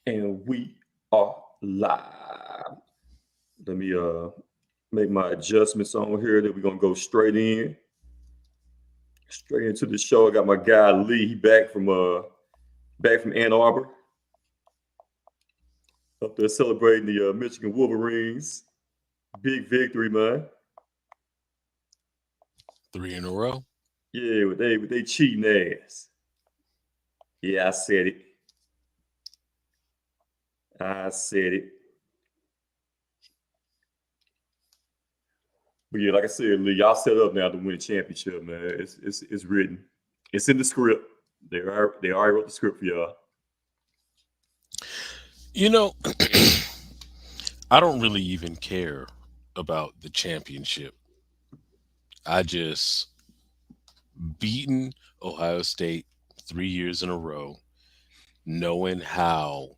And we are live. Let me make my adjustments on here. Then we're gonna go straight into the show. I got my guy Lee. He back from Ann Arbor, up there celebrating the Michigan Wolverines. Big victory, man. Three in a row. Yeah, with they cheating ass. Yeah, I said it. I said it. But yeah, like I said, Lee, y'all set up now to win a championship, man. It's written. It's in the script. They already wrote the script for y'all. You know, I don't really even care about the championship. I just beaten Ohio State 3 years in a row, knowing how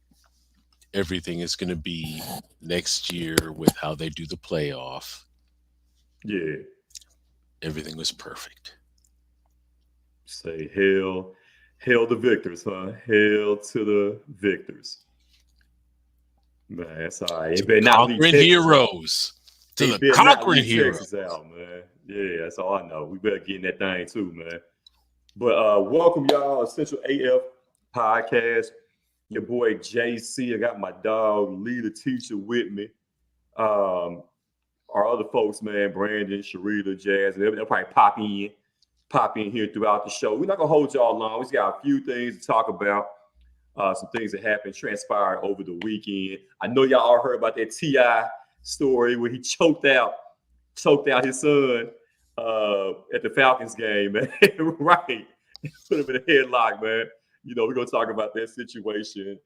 everything is going to be next year with how they do the playoff. Yeah. Everything was perfect. Say hail the victors, huh? Hail to the victors. Man, that's all right. It better not leave Conquering Texas out. heroes. To They the better not conquering leave heroes. Texas out, man. Yeah, that's all I know. We better get in that thing too, man. But welcome y'all, Essential AF Podcast. Your boy JC. I got my dog Lee the teacher with me. Our other folks, man, Brandon, Sharita, Jazz, they'll probably pop in here throughout the show. We're not gonna hold y'all long. We just got a few things to talk about. Some things that happened, transpired over the weekend. I know y'all all heard about that T.I. story where he choked out his son at the Falcons game, man. Right. Put him in a headlock, man. You know, we're gonna talk about that situation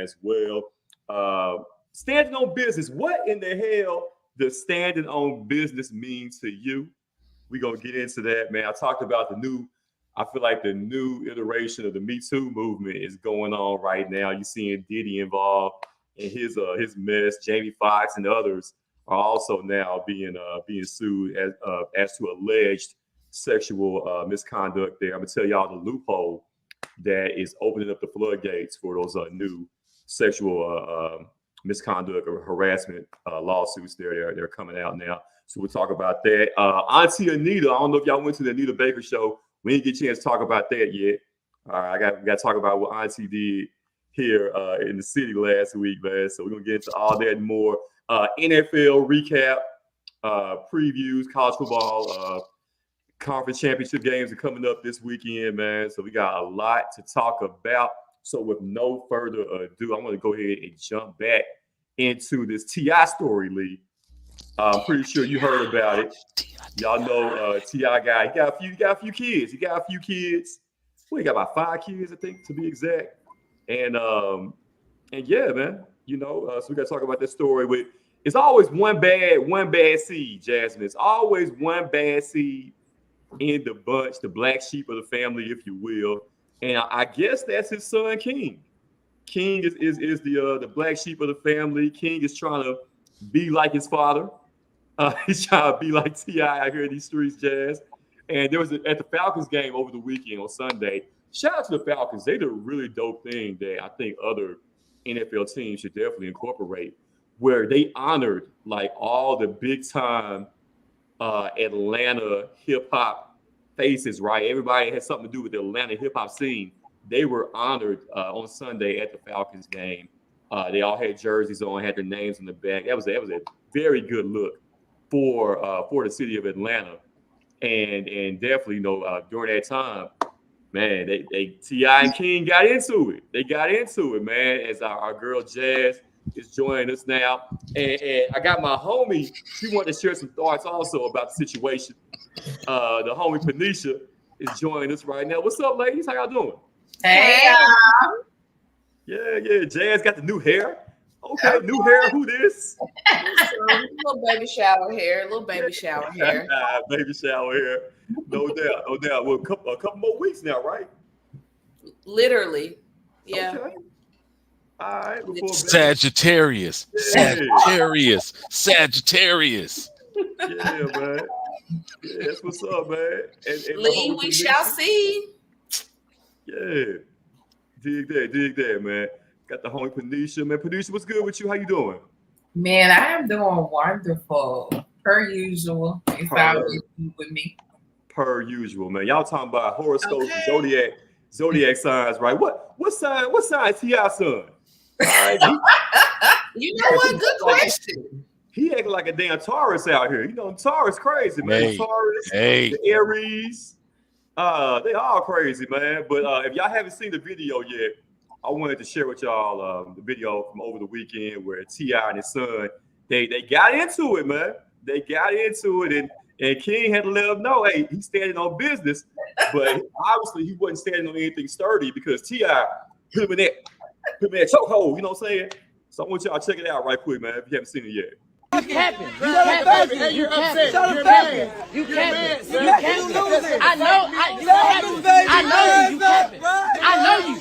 as well. Standing on business. What in the hell does standing on business mean to you? We're gonna get into that, man. I talked about I feel like the new iteration of the Me Too movement is going on right now. You're seeing Diddy involved in his mess. Jamie Foxx and others are also now being sued as to alleged sexual misconduct there. I'm gonna tell y'all the loophole that is opening up the floodgates for those new sexual misconduct or harassment lawsuits there. They're coming out now. So we'll talk about that. Auntie Anita, I don't know if y'all went to the Anita Baker show. We didn't get a chance to talk about that yet. All right, we got to talk about what Auntie did here in the city last week, man. So we're going to get into all that and more. NFL recap, previews, college football, conference championship games are coming up this weekend, man. So we got a lot to talk about. So with no further ado, I'm going to go ahead and jump back into this T.I. story, Lee. I'm pretty sure you heard about it. Y'all know T.I. guy. He got a few kids. Well, he got about 5 kids, I think, to be exact. And yeah, man. You know, so we got to talk about this story. It's always one bad seed, Jasmine. It's always one bad seed in the bunch, the black sheep of the family, if you will. And I guess that's his son, King. King is the black sheep of the family. King is trying to be like his father. He's trying to be like T.I. out here in these streets, Jazz. And there was at the Falcons game over the weekend on Sunday. Shout out to the Falcons. They did a really dope thing that I think other NFL teams should definitely incorporate, where they honored like all the big time Atlanta hip hop faces, right? Everybody had something to do with the Atlanta hip hop scene. They were honored on Sunday at the Falcons game. They all had jerseys on, had their names on the back. That was a very good look for the city of Atlanta, and definitely, you know, during that time, man, they T.I. and King got into it. They got into it, man. As our girl Jazz is joining us now, and I got my homie. She wanted to share some thoughts also about the situation. The homie Panisha is joining us right now. What's up, ladies? How y'all doing? Hey. Yeah. Jazz got the new hair. Okay, new hair. Who this? Little baby shower hair. Baby shower hair. No doubt. Well, a couple more weeks now, right? Literally. Yeah. Okay. All right. Sagittarius. Yeah, man. Yeah, that's what's up, man. And Lee, we shall see. Yeah. Dig that, man. Got the homie Panisha. Man, Panisha, what's good with you? How you doing? Man, I am doing wonderful. Per usual. It's always good with me. Per usual, man. Y'all talking about horoscopes and Okay. zodiac signs, right? What sign is T.I. son? All right. You know what? Good question. He acting like a damn Taurus out here. You know, Taurus crazy, man. Hey, Taurus, hey. the Aries, they all crazy, man. But if y'all haven't seen the video yet, I wanted to share with y'all the video from over the weekend where T.I. and his son, they got into it, man. They got into it, and King had to let them know, hey, he's standing on business, but obviously he wasn't standing on anything sturdy because T.I. put him in that chokehold, you know what I'm saying? So I want y'all to check it out right quick, man, if you haven't seen it yet. You capping. You're upset. You're mad. You capping. You capping. I know. I know you capping. I know you.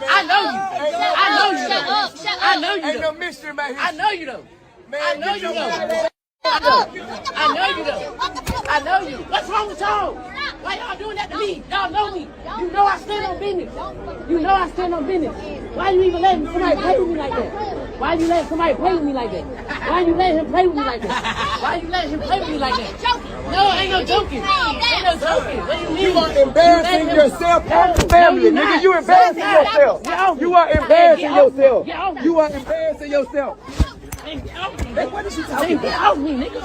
I know you. I know you. Ain't no mystery about here. I know you though. I know you though. I know you though. I know you. What's wrong with y'all? Why y'all doing that to me? Y'all know me. You know I stand on business. You know I stand on business. Why you even letting somebody play with me like that? Why you letting somebody play with me like that? Why you letting him play with me like that? Why you letting him play with me like that? No, ain't no joking. Ain't no joking. What do you mean? You are embarrassing yourself and the family. Nigga, you embarrassing yourself. You are embarrassing yourself. You are embarrassing yourself. Hey, what is she talking about? Get off me, nigga.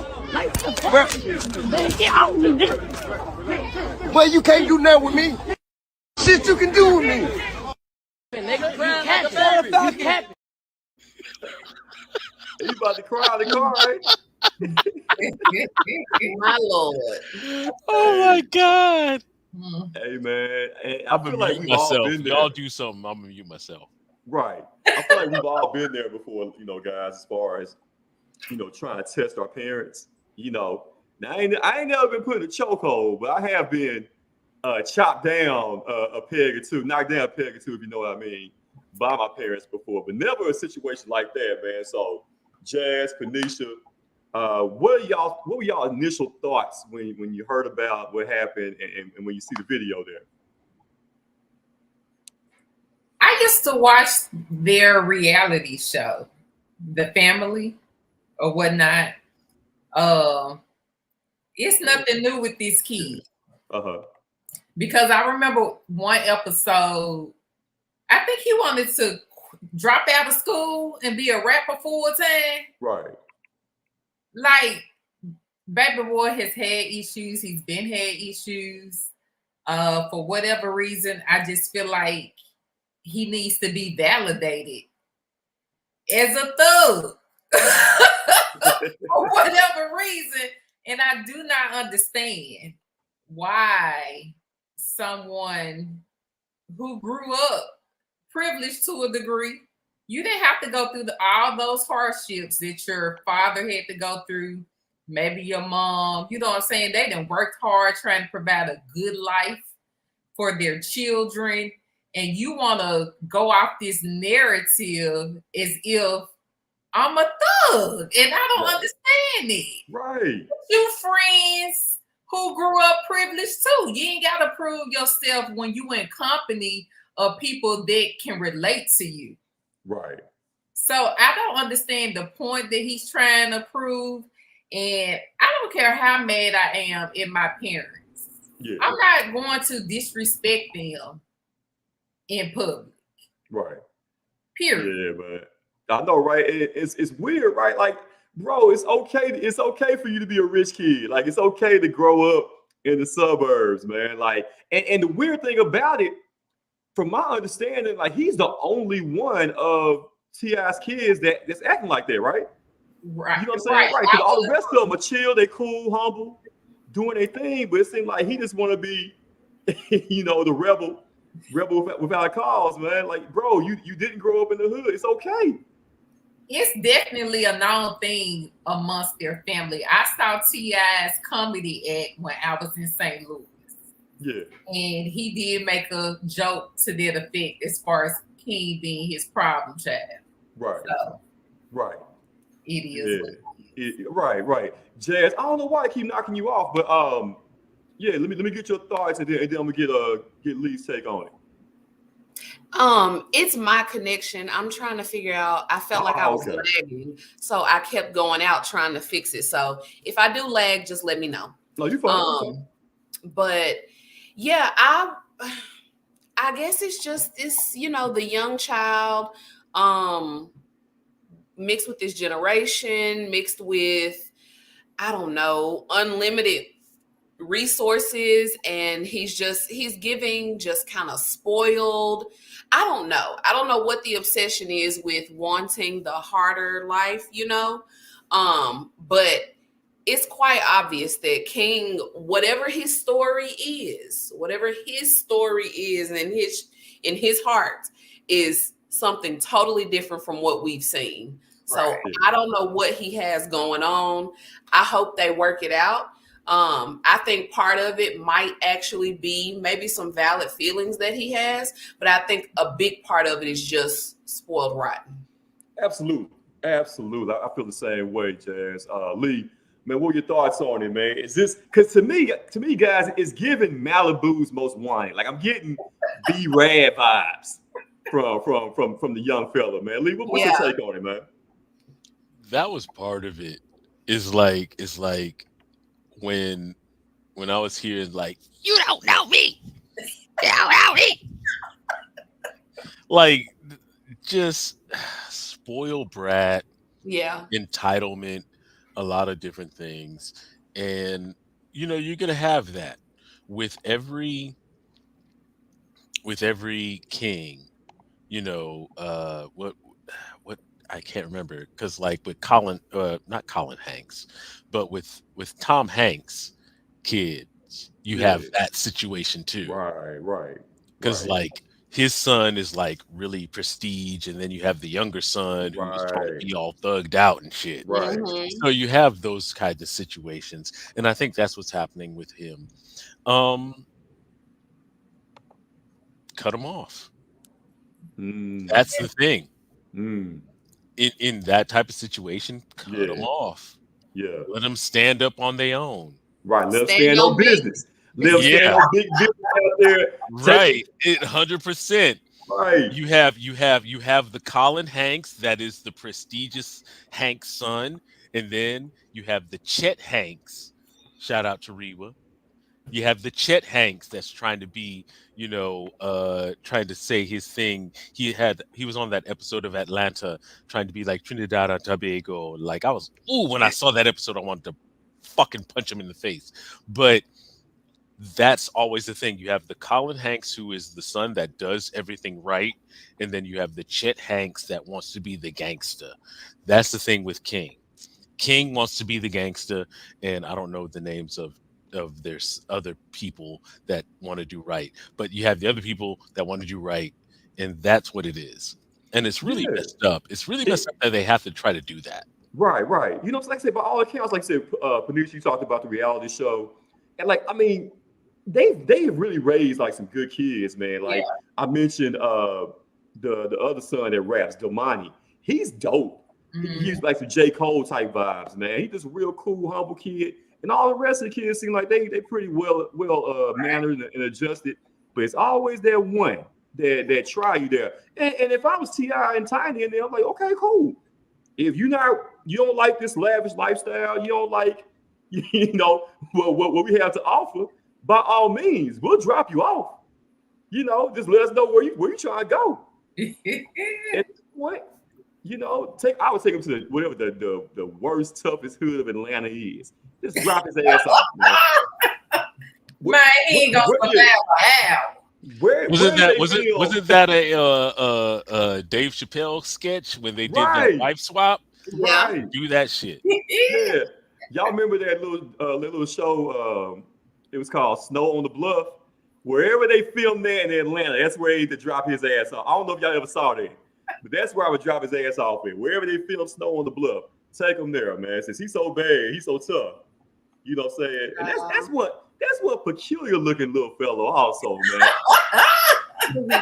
Man, get off me, nigga. Well, you can't do nothing with me. Shit you can do with me. Nigga, you capping. You about to cry in the car, right? My Lord. Oh my God. Hey, man. Hey, I I'm feel gonna like mute we've all myself. been there. Y'all do something. I'm gonna mute myself. Right. I feel like we've all been there before, you know, guys, as far as, you know, trying to test our parents. You know, now I ain't never been put in a chokehold, but I have been chopped down a peg or two, knocked down a peg or two, if you know what I mean, by my parents before, but never a situation like that, man. So, Jazz, Panisha, what were y'all initial thoughts when you heard about what happened and when you see the video there? I used to watch their reality show, The Family or whatnot. It's nothing new with this kid. Because I remember one episode, I think he wanted to drop out of school and be a rapper full time. Right. Like, baby boy has had issues. He's been had issues. For whatever reason, I just feel like he needs to be validated as a thug for whatever reason. And I do not understand why someone who grew up privileged to a degree, you didn't have to go through all those hardships that your father had to go through. Maybe your mom, you know what I'm saying? They done worked hard trying to provide a good life for their children. And you want to go off this narrative as if I'm a thug and I don't understand it. Right. You friends who grew up privileged too. You ain't got to prove yourself when you in company of people that can relate to you. Right. So I don't understand the point that he's trying to prove. And I don't care how mad I am at my parents. Yeah. I'm not going to disrespect them in public. Right. Period. Yeah, man. I know, right? It's weird, right? Like, bro, it's okay. It's okay for you to be a rich kid. Like, it's okay to grow up in the suburbs, man. Like, and the weird thing about it, from my understanding, like, he's the only one of T.I.'s kids that's acting like that, right? Right. You know what I'm saying? Right. Because all the rest of them are chill, they cool, humble, doing their thing. But it seems like he just want to be, you know, the rebel without a cause, man. Like, bro, you didn't grow up in the hood. It's okay. It's definitely a known thing amongst their family. I saw T.I.'s comedy act when I was in St. Louis. Yeah. And he did make a joke to that effect as far as King being his problem child. Right. So, right. It is. Yeah. Right. Jazz, I don't know why I keep knocking you off, but yeah, let me get your thoughts and then I'm gonna get Lee's take on it. It's my connection. I'm trying to figure out. I felt like I was lagging, so I kept going out trying to fix it. So if I do lag, just let me know. No, you fine. But yeah, I guess it's just this, you know, the young child, mixed with this generation, mixed with, I don't know, unlimited resources, and he's giving just kind of spoiled. I don't know what the obsession is with wanting the harder life, you know. But it's quite obvious that King, whatever his story is in his heart is something totally different from what we've seen. So I don't know what he has going on. I hope they work it out. I think part of it might actually be maybe some valid feelings that he has, but I think a big part of it is just spoiled rotten. Absolutely. I feel the same way, Jazz. Lee, man, what are your thoughts on it, man? Is this, because to me, guys, it's giving Malibu's Most Wanted. Like, I'm getting B-Rad vibes from the young fella, man. Lee, what's your take on it, man? That was part of it. It's like when I was here, like, you don't know me. You don't know me. Like, just spoiled brat. Yeah. Entitlement, a lot of different things. And, you know, you're going to have that with every king, you know, what I can't remember, because like with not Colin Hanks, but with Tom Hanks kids, you have that situation too. Right. Because like his son is like really prestige, and then you have the younger son who's trying to be all thugged out and shit. Right. So you have those kinds of situations, and I think that's what's happening with him. Cut him off. That's the thing. In that type of situation, cut them off. Yeah. Let them stand up on their own. Right. Let them stand on business. Let them stand on big business out there. Right. 100%. Right. You have the Colin Hanks, that is the prestigious Hanks son, and then you have the Chet Hanks. Shout out to Rewa. You have the Chet Hanks that's trying to be, you know, trying to say his thing. He was on that episode of Atlanta trying to be like Trinidad and Tobago. Like when I saw that episode, I wanted to fucking punch him in the face. But that's always the thing. You have the Colin Hanks, who is the son that does everything right. And then you have the Chet Hanks that wants to be the gangster. That's the thing with King. King wants to be the gangster. And I don't know the names of there's other people that want to do right, but you have the other people that want to do right, and that's what it is. And it's really messed up. It's really messed up that they have to try to do that. Right. You know, like I said, by all accounts, like I said, Panucci, you talked about the reality show, and like, I mean, they have really raised like some good kids, man. Like I mentioned, the other son that raps, Domani, he's dope. He's like some J. Cole type vibes, man. He's just a real cool, humble kid. And all the rest of the kids seem like they pretty well mannered and adjusted, but it's always that one that try you there. And if I was T.I. and Tiny in there, I'm like, okay, cool. If you don't like this lavish lifestyle, you don't like, you know, what we have to offer, by all means, we'll drop you off. You know, just let us know where you trying to go. And what? You know, I would take him to whatever the worst, toughest hood of Atlanta is. Just drop his ass off, man. Man, he ain't gonna survive. Wasn't that a Dave Chappelle sketch when they did that wife swap? Right. Do that shit. Yeah. Y'all remember that little show? It was called Snow on the Bluff. Wherever they filmed that in Atlanta, that's where he had to drop his ass off. I don't know if y'all ever saw that, but that's where I would drop his ass off at. Wherever they filmed Snow on the Bluff, take him there, man. Since he's so bad, he's so tough. You know what I'm saying? And that's what peculiar looking little fellow also, man. You know,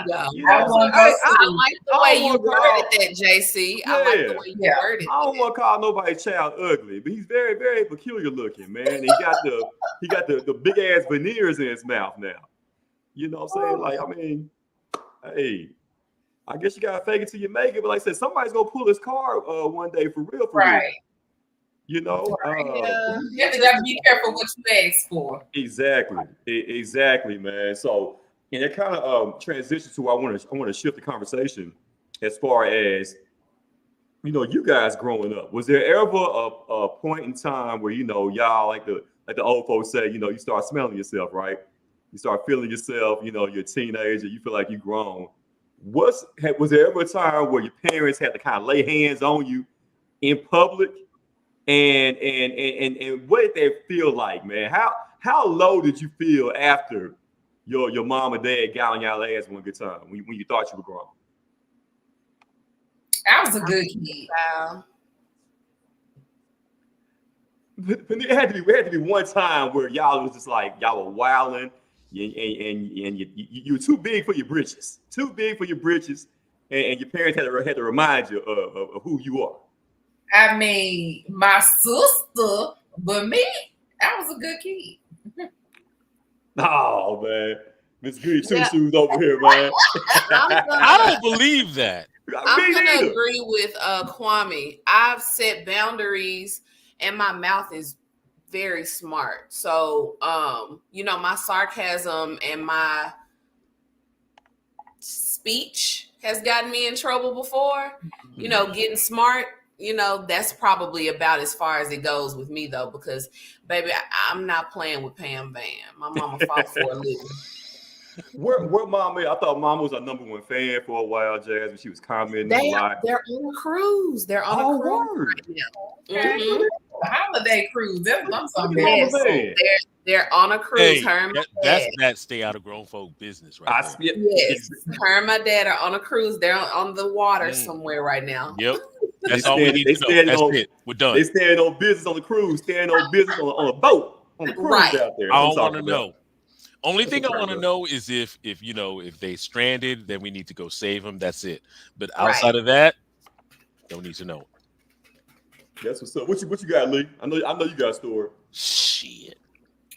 I like the way you worded that, JC. I like the way you worded it. I don't want to call nobody's child ugly, but he's very, very peculiar looking, man. He got the big ass veneers in his mouth now. You know what I'm saying? Like, I mean, hey, I guess you gotta fake it till you make it. But like I said, somebody's gonna pull his card one day for real, for real. Right. You know, Yeah. You have to be careful what you ask for. exactly, exactly, man. So, and it kind of transitions to I want to shift the conversation as far as, you know, you guys growing up. Was there ever a point in time where, you know, y'all like the old folks say, you know, you start smelling yourself, right? You start feeling yourself. You know, you're a teenager. You feel like you've grown. Was there ever a time where your parents had to kind of lay hands on you in public? And what did that feel like, man? How low did you feel after your mom and dad got on y'all ass one good time when you thought you were grown? I was a good kid. Wow. But it had to be one time where y'all was just like y'all were wilding, and you were too big for your britches, and your parents had to remind you of who you are. I mean, my sister, but me, I was a good kid. Oh man, Miss Goody Two Shoes over here, man. I don't believe that. I'm gonna agree with Kwame. I've set boundaries, and my mouth is very smart. So, you know, my sarcasm and my speech has gotten me in trouble before. You know, getting smart. You know, that's probably about as far as it goes with me, though, because, baby, I'm not playing with Pam Van. My mama fought for a living. Where mom is? I thought mom was our #1 fan for a while, Jazz, when she was commenting a lot. They're on a cruise. They're on a cruise right now. Mm-hmm. A holiday cruise. That's what I'm talking Yes, about. they're on a cruise. Hey, that's that stay out of grown folk business, right? Yes, her and my dad are on a cruise. They're on the water somewhere right now. Yep. That's all we need to know. That's it. We're done. They stand on business on the cruise, stand on business on a boat, on the cruise out there. I don't want to know. Only thing I want to know is if you know, if they stranded, then we need to go save them. That's it. But outside of that, don't need to know. That's what's up. What you got, Lee? I know you got a story. Shit.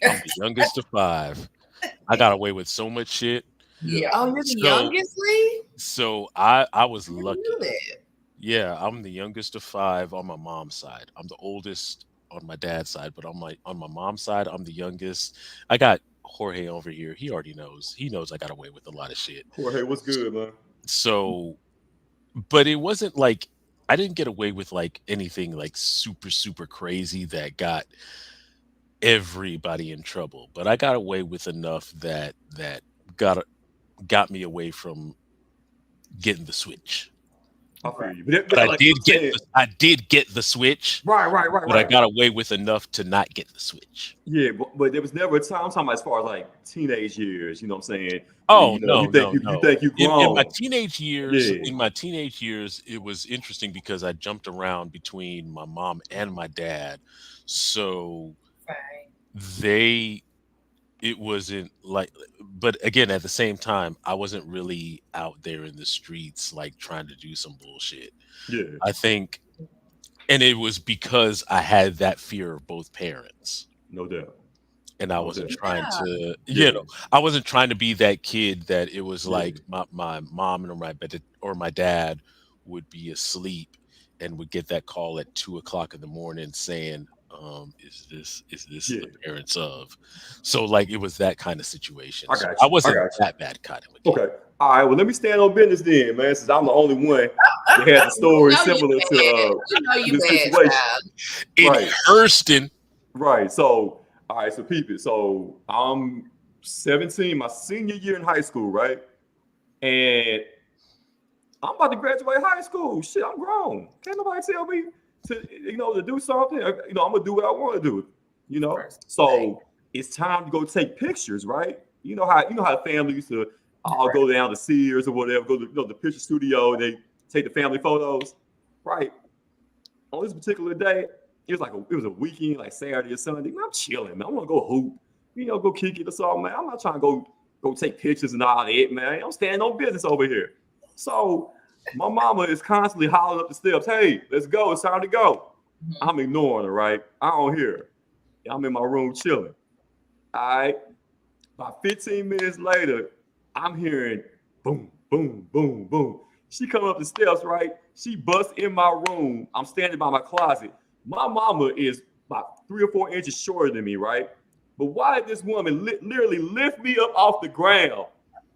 I'm the youngest of 5. I got away with so much shit. Yeah. Oh, you're the youngest, Lee? So I was lucky. Yeah, I'm the youngest of 5 on my mom's side. I'm the oldest on my dad's side, but on my mom's side, I'm the youngest. I got Jorge over here. He already knows. He knows I got away with a lot of shit. Jorge, what's good, man? So, but it wasn't like I didn't get away with like anything like super crazy that got everybody in trouble. But I got away with enough that got me away from getting the switch. I feel you. But I did get the switch. Right. But I got away with enough to not get the switch. Yeah, but there was never a time. I'm talking about as far as like teenage years. You know what I'm saying? Oh, you know, no. You think you grown? In my teenage years, it was interesting because I jumped around between my mom and my dad. So it wasn't like, but again, at the same time, I wasn't really out there in the streets, like trying to do some bullshit. Yeah. I think, and it was because I had that fear of both parents. No doubt. And I wasn't trying to, you know, I wasn't trying to be that kid that it was like my mom or my dad would be asleep and would get that call at 2 o'clock in the morning saying, is this the parents of? So like it was that kind of situation. I got you. I wasn't that bad kind of a kid. Okay. All right. Well, let me stand on business then, man, since I'm the only one that has a story similar to this situation. In Hurston. Right. So, all right. So, peep it. So, I'm 17, my senior year in high school, right? And I'm about to graduate high school. Shit, I'm grown. Can't nobody tell me to do something. I'm gonna do what I want to do. So it's time to go take pictures, right? You know how the family used to all go down to Sears or whatever, go to the picture studio, and they take the family photos, right? On this particular day, it was a weekend, like Saturday or Sunday. Man, I'm chilling, man. I want to go hoop, go kick it or something, man. I'm not trying to go take pictures and all that, man. I'm standing on business over here. So my mama is constantly hollering up the steps, hey, let's go, it's time to go. I'm ignoring her, right? I don't hear her. I'm in my room chilling. All right. About 15 minutes later, I'm hearing boom, boom, boom, boom. She come up the steps, right? She busts in my room. I'm standing by my closet. My mama is about 3 or 4 inches shorter than me, right? But why did this woman literally lift me up off the ground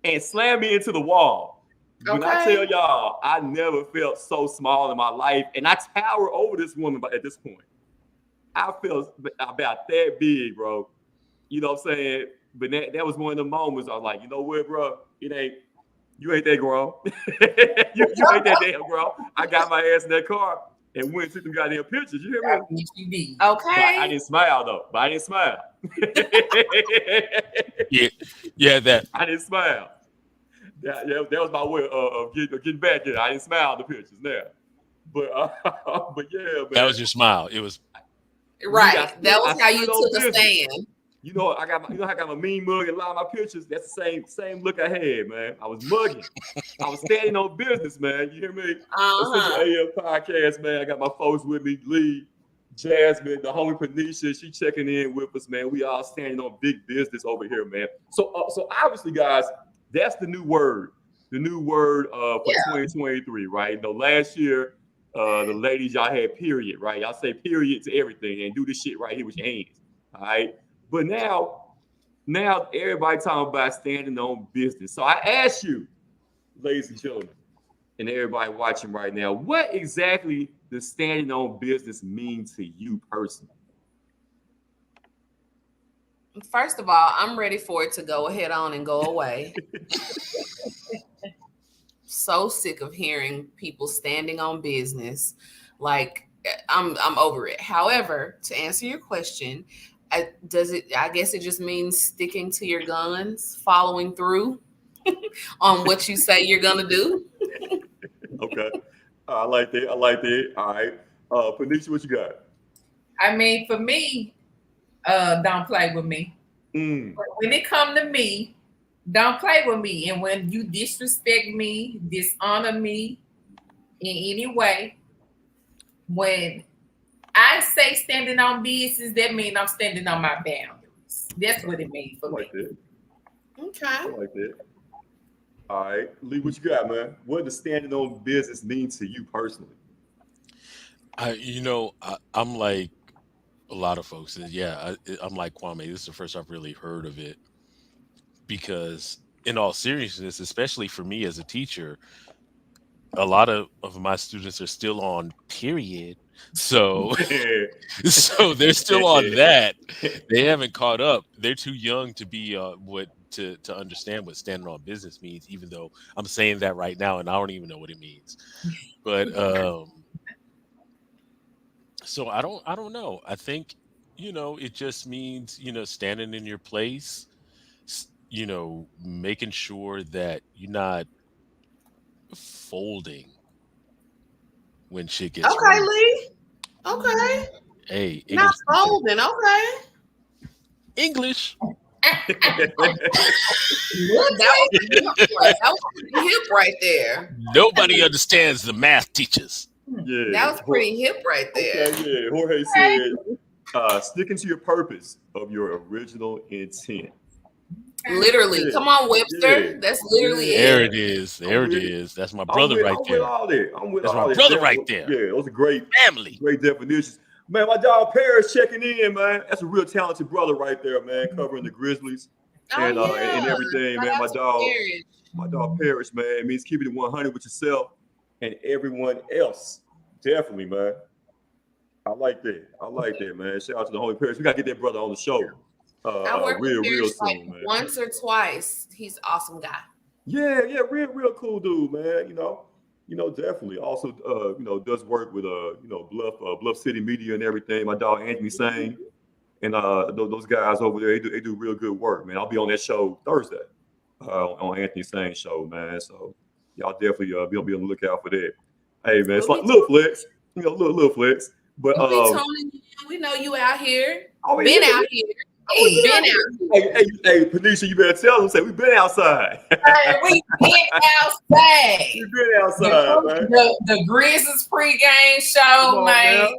and slam me into the wall? When I tell y'all, I never felt so small in my life, and I tower over this woman at this point. I felt about that big, bro. You know what I'm saying? But that was one of the moments I was like, you know what, bro? You ain't that grown. you ain't that damn grown. I got my ass in that car and went and took them goddamn pictures. You hear me? Okay. But I didn't smile though. I didn't smile. That. I didn't smile. That was my way of getting back there. I didn't smile at the pictures now. But yeah, man. That was your smile. It was right. That was how you took a stand. You know, I got my mean mug and a lot of my pictures. That's the same look I had, man. I was mugging. I was standing on business, man. You hear me? AM podcast, man. I got my folks with me, Lee, Jasmine, the homie Panisha. She checking in with us, man. We all standing on big business over here, man. So obviously, guys, that's the new word. The new word for 2023, right? You know, last year, the ladies, y'all had period, right? Y'all say period to everything and do this shit right here with your hands, all right? But now everybody talking about standing on business. So I ask you, ladies and gentlemen, and everybody watching right now, what exactly does standing on business mean to you personally? First of all, I'm ready for it to go ahead on and go away. So sick of hearing people standing on business. Like, I'm over it. However, to answer your question, I guess it just means sticking to your guns, following through on what you say you're gonna do. Okay, I like that. All right, Panisha, what you got? I mean, for me, don't play with me. But when it come to me, don't play with me. And when you disrespect me, dishonor me in any way, when I say standing on business, that means I'm standing on my boundaries. That's what it means for me. That. Okay. I like that. All right, Lee, what you got, man? What does standing on business mean to you personally? I'm like a lot of folks. I'm like Kwame. This is the first I've really heard of it. Because in all seriousness, especially for me as a teacher, a lot of my students are still on period. So they're still on that. They haven't caught up. They're too young to be to understand what standing on business means, even though I'm saying that right now and I don't even know what it means. But so I don't know. I think, it just means, standing in your place, making sure that you're not folding when shit gets okay, real. Lee. Okay. Hey, not folding. Okay. English. that was pretty hip right there. Nobody understands the math teachers. Yeah, that was pretty hip right there. Okay, yeah, Jorge said, sticking to your purpose of your original intent. Literally. Come on, Webster. Yeah. That's literally There it. it is. There it is. That's my brother right there. That's my brother right there. Yeah, those are great family. Great definitions. Man, my dog Paris checking in, man. That's a real talented brother right there, man, covering the Grizzlies and everything, man. My dog Paris, man. It means keeping it 100 with yourself and everyone else. Definitely, man. I like that, man. Shout out to the homie Paris. We gotta get that brother on the show. I work with real soon, like man. Once or twice. He's an awesome guy. Yeah, real cool dude, man. Definitely. Also, does work with Bluff City Media and everything. My dog Anthony Sang and those guys over there, they do real good work, man. I'll be on that show Thursday on Anthony Sang's show, man. So y'all definitely be on the lookout for that. Hey, man, it's like little flex, little flex. But we know you out here. Oh, been out here. Been out here. Hey, Panisha, you better tell them. Say we've been outside. We've been outside. We've been outside, man. The GRIZZ pregame show, man.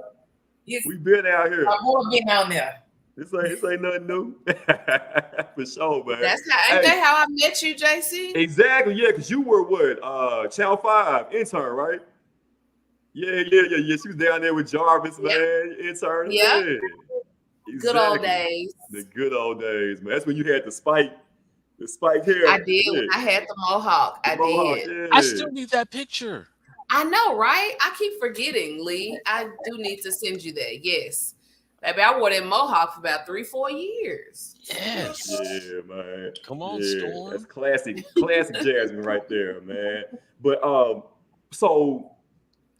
We've been out here. I've been on there. This ain't nothing new. For sure, man. That's how, ain't that how I met you, JC? Exactly, yeah, because you were what? Channel 5 intern, right? Yeah. She was down there with Jarvis, man, intern. Yeah. Exactly. Good old days. The good old days, man. That's when you had the spike hair. I did when I had the mohawk. I did. Yeah. I still need that picture. I know, right? I keep forgetting, Lee. I do need to send you that. Yes. Baby, I wore that mohawk for about 3-4 years. Yes. Yeah, man. Come on, yeah, Storm. That's classic Jasmine right there, man. But so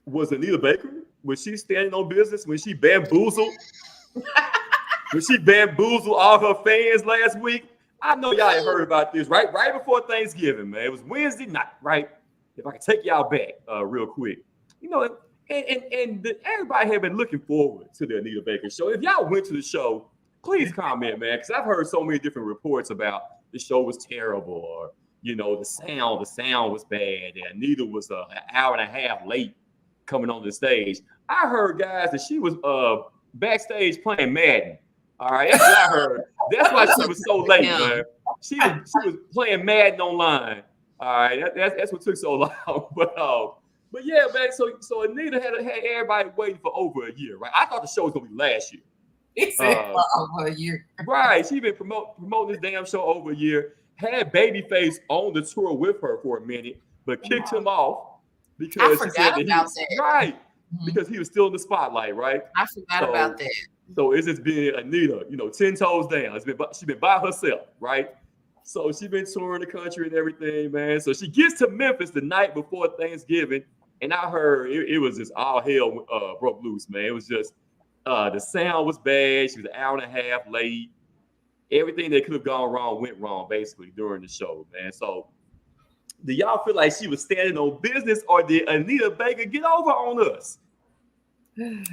was Anita Baker? Was she standing on business when she bamboozled? When she bamboozled all her fans last week? I know y'all ain't heard about this, right? Right before Thanksgiving, man. It was Wednesday night, right? If I can take y'all back real quick. You know, everybody had been looking forward to the Anita Baker show. If y'all went to the show, please comment, man, because I've heard so many different reports about the show was terrible, or, you know, the sound was bad, and Anita was an hour and a half late coming on the stage. I heard, guys, that she was backstage playing Madden. All right, that's what I heard. That's why she was so late, man. She was playing Madden online. All right, that's what took so long. But yeah, man. So Anita had everybody waiting for over a year, right? I thought the show was gonna be last year. It's over a year. Right. She been promoting this damn show over a year. Had Babyface on the tour with her for a minute, but kicked him off because I forgot about that. Right. Because he was still in the spotlight, right? I forgot about that. So it's just been Anita, 10 toes down. She's been by herself, right? So she's been touring the country and everything, man. So she gets to Memphis the night before Thanksgiving, and I heard it was just all hell broke loose, man. It was just the sound was bad. She was an hour and a half late. Everything that could have gone wrong went wrong, basically, during the show, man. So do y'all feel like she was standing on business, or did Anita Baker get over on us?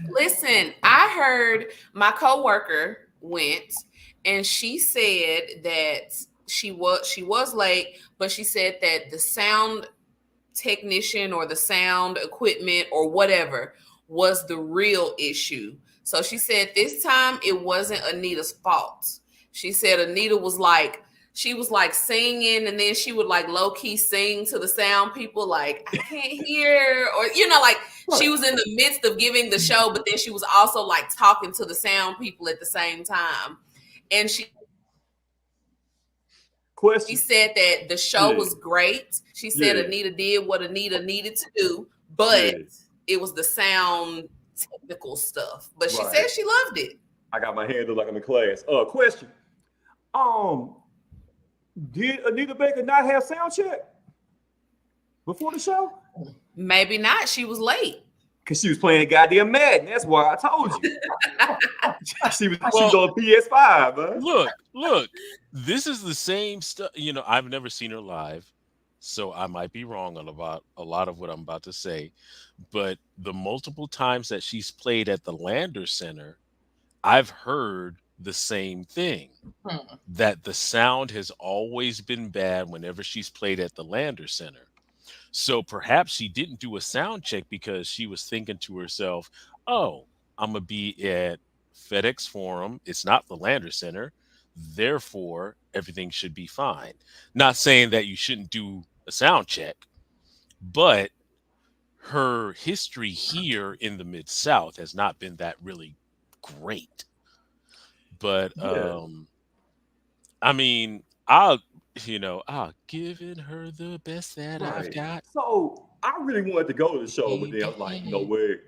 Listen, I heard my coworker went, and she said that she was late, but she said that the sound technician or the sound equipment or whatever was the real issue. So she said this time it wasn't Anita's fault. She said Anita was she was singing, and then she would low key sing to the sound people, like, I can't hear, or she was in the midst of giving the show, but then she was also talking to the sound people at the same time. And she said that the show was great. She said Anita did what Anita needed to do, but it was the sound technical stuff. But she said she loved it. I got my hand up like I'm in class. Question. Did Anita Baker not have sound check before the show? Maybe not. She was late. Because she was playing goddamn Madden. That's why I told you. she was on PS5, man. Look. This is the same stuff. I've never seen her live, so I might be wrong on about a lot of what I'm about to say. But the multiple times that she's played at the Lander Center, I've heard the same thing, that the sound has always been bad whenever she's played at the Lander Center. So perhaps she didn't do a sound check because she was thinking to herself, oh, I'm going to be at FedEx Forum. It's not the Lander Center. Therefore, everything should be fine. Not saying that you shouldn't do a sound check, but her history here in the Mid-South has not been that really great. But I mean, I'll giving her the best that I've got. So I really wanted to go to the show, but then I was like, no way.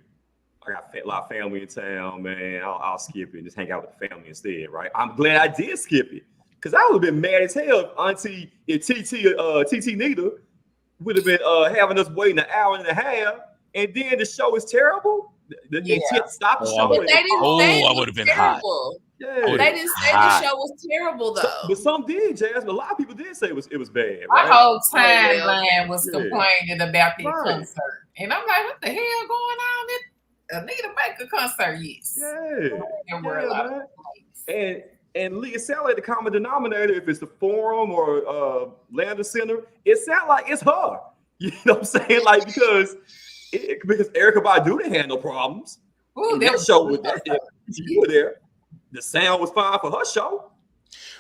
I got a lot of family in town, man. I'll skip it and just hang out with the family instead, right? I'm glad I did skip it, because I would have been mad as hell if TT Nita would have been having us waiting an hour and a half, and then the show is terrible. Stop the show. But they didn't say I would have been hot. Yeah. They didn't say the show was terrible though. But some did, Jasmine. A lot of people did say it was bad. My Right? whole timeline was complaining about the concert, and I'm like, what the hell going on at Anita Baker concert? Yes. Yeah. There were a lot of complaints. And Lee, it sounds like the common denominator, if it's the Forum or Lander Center, it sounds like it's her. You know what I'm saying? Like, because Erykah Badu didn't have no problems. Ooh, that show was there. You were there. the sound was fine for her show.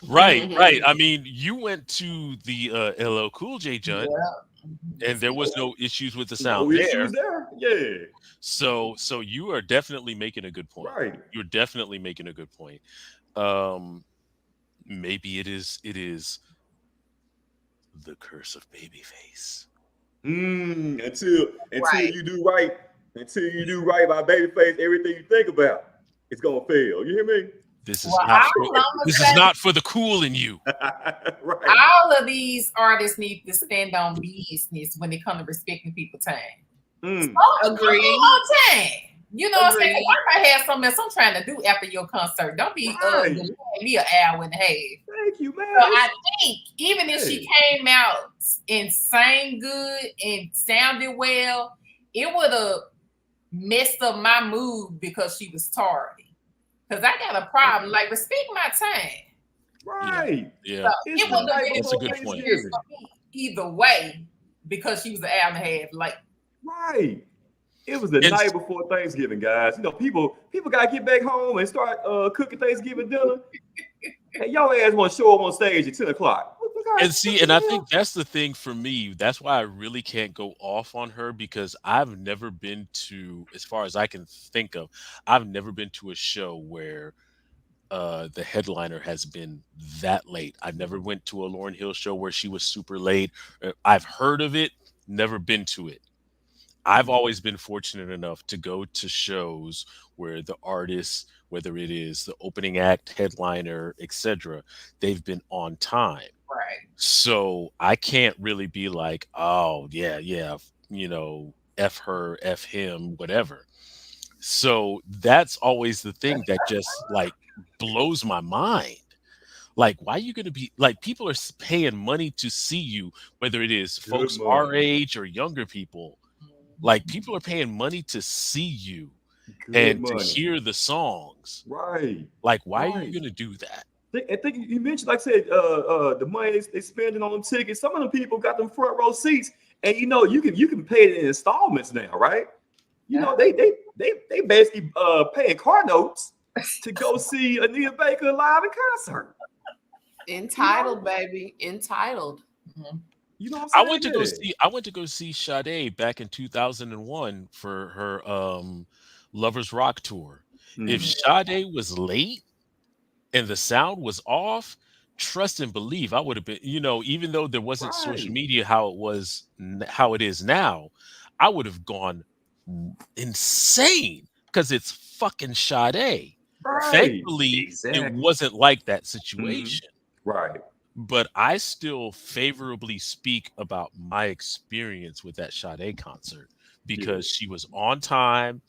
Right, right. I mean, you went to the LL Cool J joint, Yeah. and there was no issues with the No sound issues there. Yeah. So you are definitely making a good point. Right. You're definitely making a good point. Maybe it is the curse of Babyface. Until Right. you do right, by Babyface, everything you think about, it's gonna fail. You hear me? This is Well, not all for, I'ma this say- is not for the cool in you. Right. All of these artists need to stand on business when it comes to respecting people's time. Agree. All time. You know what I'm saying? Agreed. If I have something else I'm trying to do after your concert, don't be Right. delaying me an hour and a half. Thank you, man. So I think even if she Hey. came out and sang good and sounded well, it would have messed up my mood because she was tardy. Because I got a problem. Like, respect my time. Right. Yeah. So It's it the would have night been That's a before good point. Thanksgiving. either way because she was an hour and a half late. Right. It was the It's- night before Thanksgiving, guys. You know, people gotta get back home and start cooking Thanksgiving dinner. And y'all ass want to show up on stage at 10 o'clock. And see, and I think that's the thing for me. That's why I really can't go off on her, because I've never been to, as far as I can think of, I've never been to a show where the headliner has been that late. I never went to a Lauryn Hill show where she was super late. I've heard of it, never been to it. I've always been fortunate enough to go to shows where the artists, whether it is the opening act, headliner, etc., they've been on time. Right. So I can't really be like, oh yeah, you know, F her, F him, whatever. So that's always the thing that just like blows my mind. Like, why are you going to be like, people are paying money to see you, whether it is Good folks money. our age or younger people. Like, people are paying money to see you Good and money. to hear the songs. Right. Like, why are Right. you going to do that? I think you mentioned, like I said, the money they spending on them tickets. Some of them people got them front row seats, and you know you can pay it in installments now, right? You know they basically paying car notes to go see Anita Baker live in concert. Entitled, baby. Entitled. You know what I I'm went to saying? go see Sade back in 2001 for her Lovers Rock tour. If Sade was late and the sound was off, trust and believe I would have been, you know, even though there wasn't social Right. media how it is now, I would have gone insane because it's fucking Sade. Right. Thankfully, Exactly. it wasn't like that situation. Right. But I still favorably speak about my experience with that Sade concert because she was on time,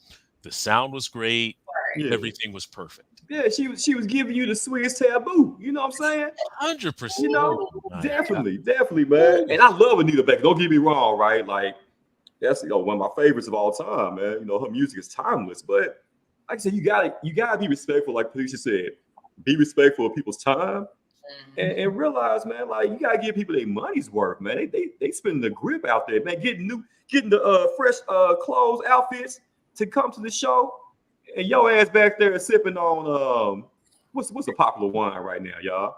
the sound was great, Yeah. everything was perfect. Yeah, she was giving you the sweetest taboo. You know what I'm saying? 100%. You know, My definitely, man. And I love Anita Baker. Don't get me wrong, right? Like that's one of my favorites of all time, man. You know, her music is timeless. But like I said, you gotta be respectful, like Felicia said. Be respectful of people's time. And realize, man, like you gotta give people their money's worth, man. They spending the grip out there, man, getting the fresh clothes, outfits to come to the show, and your ass back there sipping on what's a popular wine right now, y'all?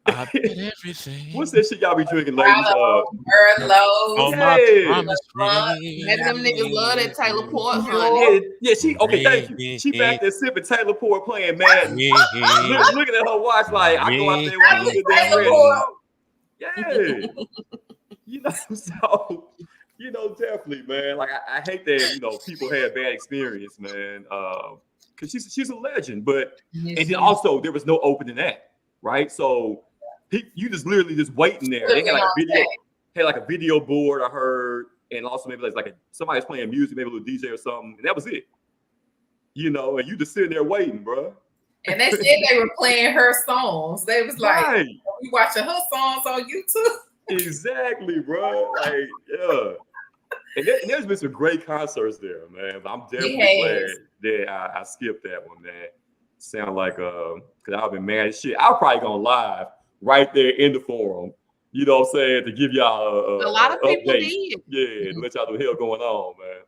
I bet everything. What's that shit y'all be drinking, ladies? Merlot. On my Yeah. promise Maybe them niggas love that Taylor Port, Yeah, honey. yeah, she okay. Thank you. She back there sipping Taylor Port, playing Madden, looking at her watch like I go out there and look at that Taylor red. Port. Yeah, you know, so you know, definitely, man. Like I hate that people have bad experience, man. Because she's a legend, but and then also there was no opening act, right? So you just literally just waiting there. They had like a video board, I heard, and also maybe somebody's playing music, maybe a little DJ or something, and that was it. You know, and you just sitting there waiting, bro. And they said they were playing her songs. They was like, Right. we watching her songs on YouTube. Exactly, bro. Like, yeah. And there's been some great concerts there, man. But I'm definitely glad that I skipped that one, man. Sound like because I've been mad as shit. I'll probably go live right there in the forum. You know what I'm saying? To give y'all A lot of people update. did. Yeah, to let y'all know the hell going on, man.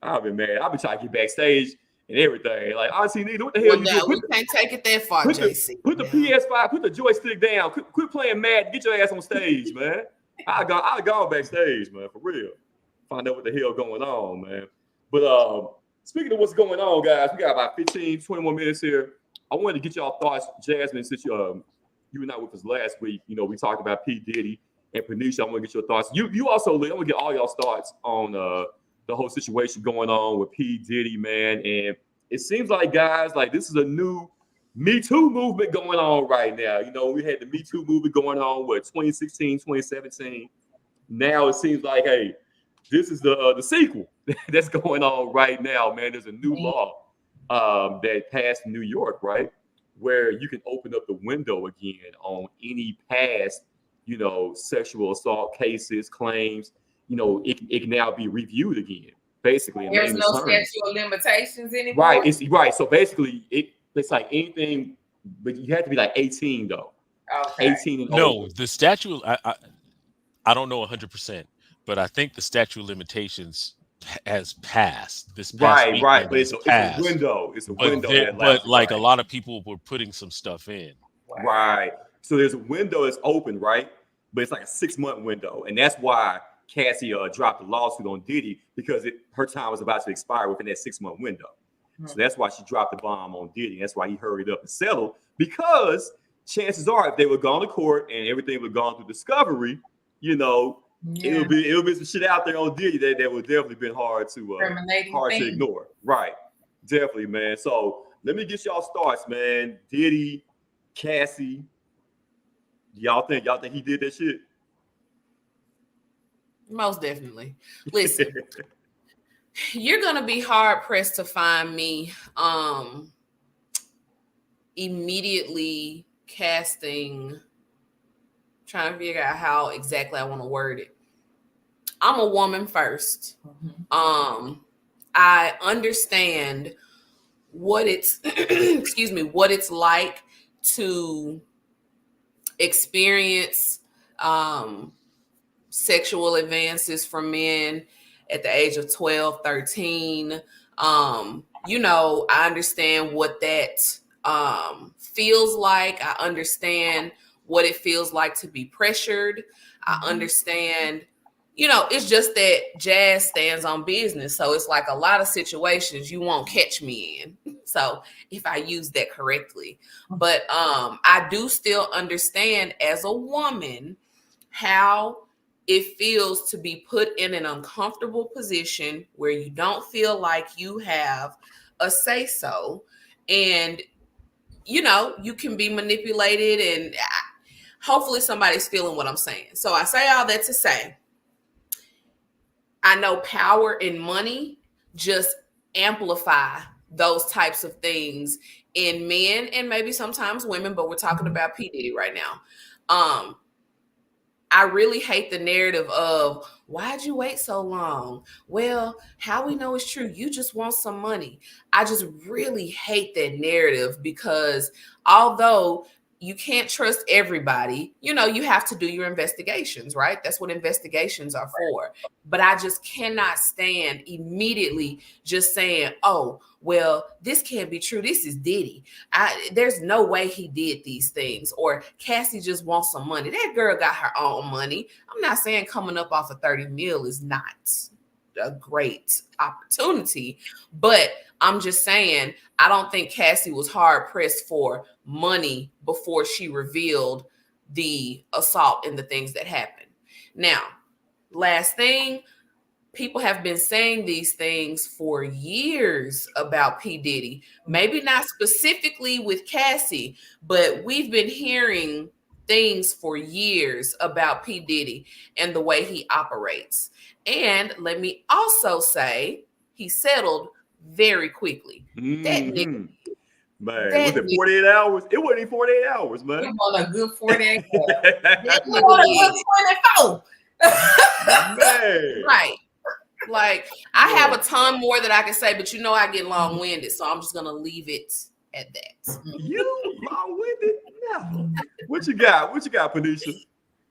I've been mad. I've been trying to get backstage and everything. Like, honestly, nigga, what the hell Well, you now do? we can't take it that far, JC. Put the PS5, put the joystick down. Quit playing Madden. Get your ass on stage, man. I gone backstage, man, for real. Find out what the hell going on, man. But speaking of what's going on, guys, we got about 15, 21 minutes here. I wanted to get y'all thoughts, Jasmine, since you were not with us last week. You know, we talked about P. Diddy and Panisha. I want to get your thoughts. You also, I want to get all y'all's thoughts on the whole situation going on with P. Diddy, man. And it seems like, guys, like this is a new Me Too movement going on right now. You know, we had the Me Too movement going on, 2016, 2017. Now it seems like, hey, this is the sequel that's going on right now, man. There's a new law that passed in New York, right, where you can open up the window again on any past, you know, sexual assault cases, claims. You know, it can now be reviewed again, basically. There's no statute of limitations anymore. Right. It's right. So basically, it's like anything, but you have to be like 18 though. Okay. 18 and No, older. the statute. I don't know 100%, but I think the statute of limitations has passed. This past week, Right. But it's a passed. window. It's a window. But like a lot of people were putting some stuff in. Right. So there's a window that's open, right? But it's like a 6-month window, and that's why Cassie dropped a lawsuit on Diddy, because her time was about to expire within that 6-month window. So that's why she dropped the bomb on Diddy. That's why he hurried up and settled, because chances are, if they were gone to court and everything would have gone through discovery, you know, it'll be some shit out there on Diddy that would definitely been hard to ignore. Right. Definitely, man. So let me get y'all's thoughts, man. Diddy, Cassie. Y'all think he did that shit? Most definitely. Listen, you're gonna be hard pressed to find me immediately casting, trying to figure out how exactly I want to word it. I'm a woman first. I understand what it's excuse me, what it's like to experience sexual advances from men at the age of 12, 13. You know, I understand what that feels like. I understand what it feels like to be pressured. I understand, you know, it's just that Jazz stands on business. So it's like a lot of situations you won't catch me in. So if I use that correctly, but I do still understand as a woman how it feels to be put in an uncomfortable position where you don't feel like you have a say-so, and you know, you can be manipulated, and hopefully somebody's feeling what I'm saying. So I say all that to say, I know power and money just amplify those types of things in men and maybe sometimes women, but we're talking about P. Diddy right now. I really hate the narrative of, why'd you wait so long? Well, how we know it's true? You just want some money. I just really hate that narrative, because although you can't trust everybody, you know, you have to do your investigations, right? That's what investigations are for. But I just cannot stand immediately just saying, oh, well, this can't be true. This is Diddy. There's no way he did these things. Or Cassie just wants some money. That girl got her own money. I'm not saying coming up off of 30 mil is not a great opportunity, but I'm just saying, I don't think Cassie was hard pressed for money before she revealed the assault and the things that happened. Now, last thing, people have been saying these things for years about P. Diddy, maybe not specifically with Cassie, but we've been hearing things for years about P. Diddy and the way he operates. And let me also say, he settled very quickly. That nigga, man, was it 48 hours? It wasn't even 48 hours, man. You want a good 48 hours. that You want a nigga good 24. Man. right. Like, I have a ton more that I can say, but you know I get long-winded, so I'm just gonna leave it at that. You long-winded? No. What you got? What you got, Panisha?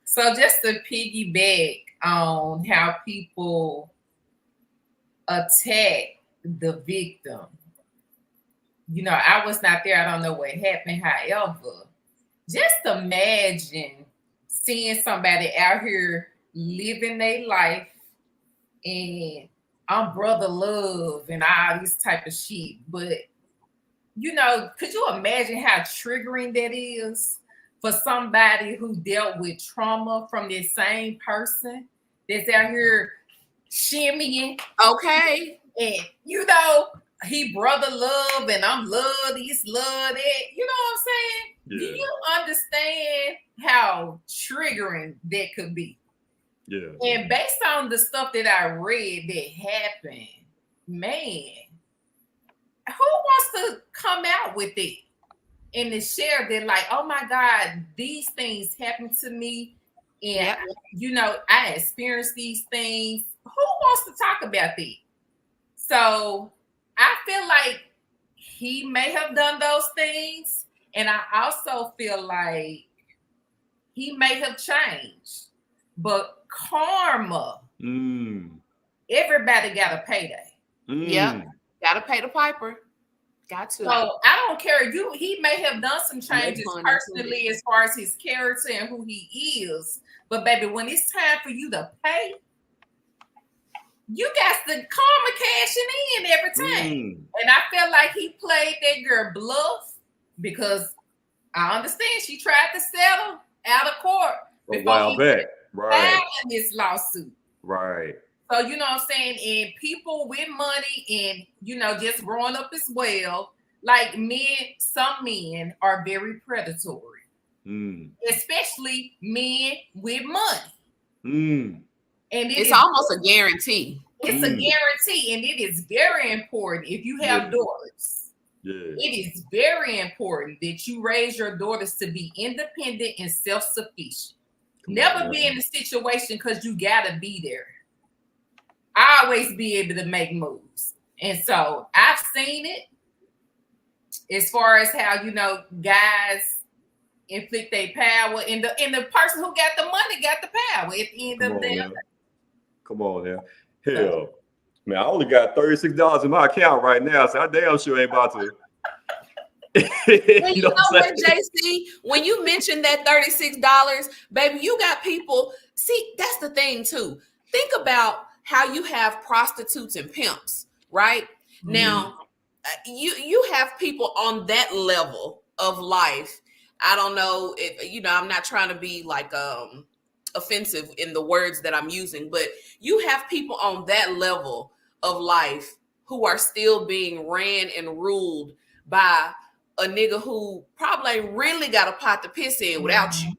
So just to piggyback on how people attack the victim, you know, I was not there. I don't know what happened. However, just imagine seeing somebody out here living their life and I'm brother love and all this type of shit. But you know, could you imagine how triggering that is for somebody who dealt with trauma from this same person that's out here shimmying? Okay. And you know, he brother love and I'm love this, love that. You know what I'm saying? Yeah. Do you understand how triggering that could be? Yeah. And based on the stuff that I read that happened, man, who wants to come out with it and to share that, like, oh my God, these things happened to me. And, you know, I experienced these things. Who wants to talk about that? So I feel like he may have done those things. And I also feel like he may have changed. But karma, everybody got a payday. Yep. Gotta pay the piper. Got to. So I don't care. He may have done some changes personally as far as his character and who he is. But baby, when it's time for you to pay, you got the karma cashing in every time. And I felt like he played that girl bluff because I understand she tried to settle out of court a while back. Right. Filing this lawsuit. Right. So, you know what I'm saying? And people with money and, you know, just growing up as well, like some men are very predatory, especially men with money. And it's almost a guarantee. It's a guarantee. And it is very important if you have daughters. Yeah. It is very important that you raise your daughters to be independent and self-sufficient. Never be in a situation because you got to be there. I always be able to make moves. And so I've seen it as far as how, you know, guys inflict their power and the person who got the money got the power at the end of the day. Come on now. Hell, man, I only got $36 in my account right now, so I damn sure ain't about to. You know what, JC? When you mentioned that $36, baby, you got people. See, that's the thing too. Think about how you have prostitutes and pimps, right? Now, you have people on that level of life. I don't know if, you know, I'm not trying to be like offensive in the words that I'm using, but you have people on that level of life who are still being ran and ruled by a nigga who probably really got a pot to piss in without you.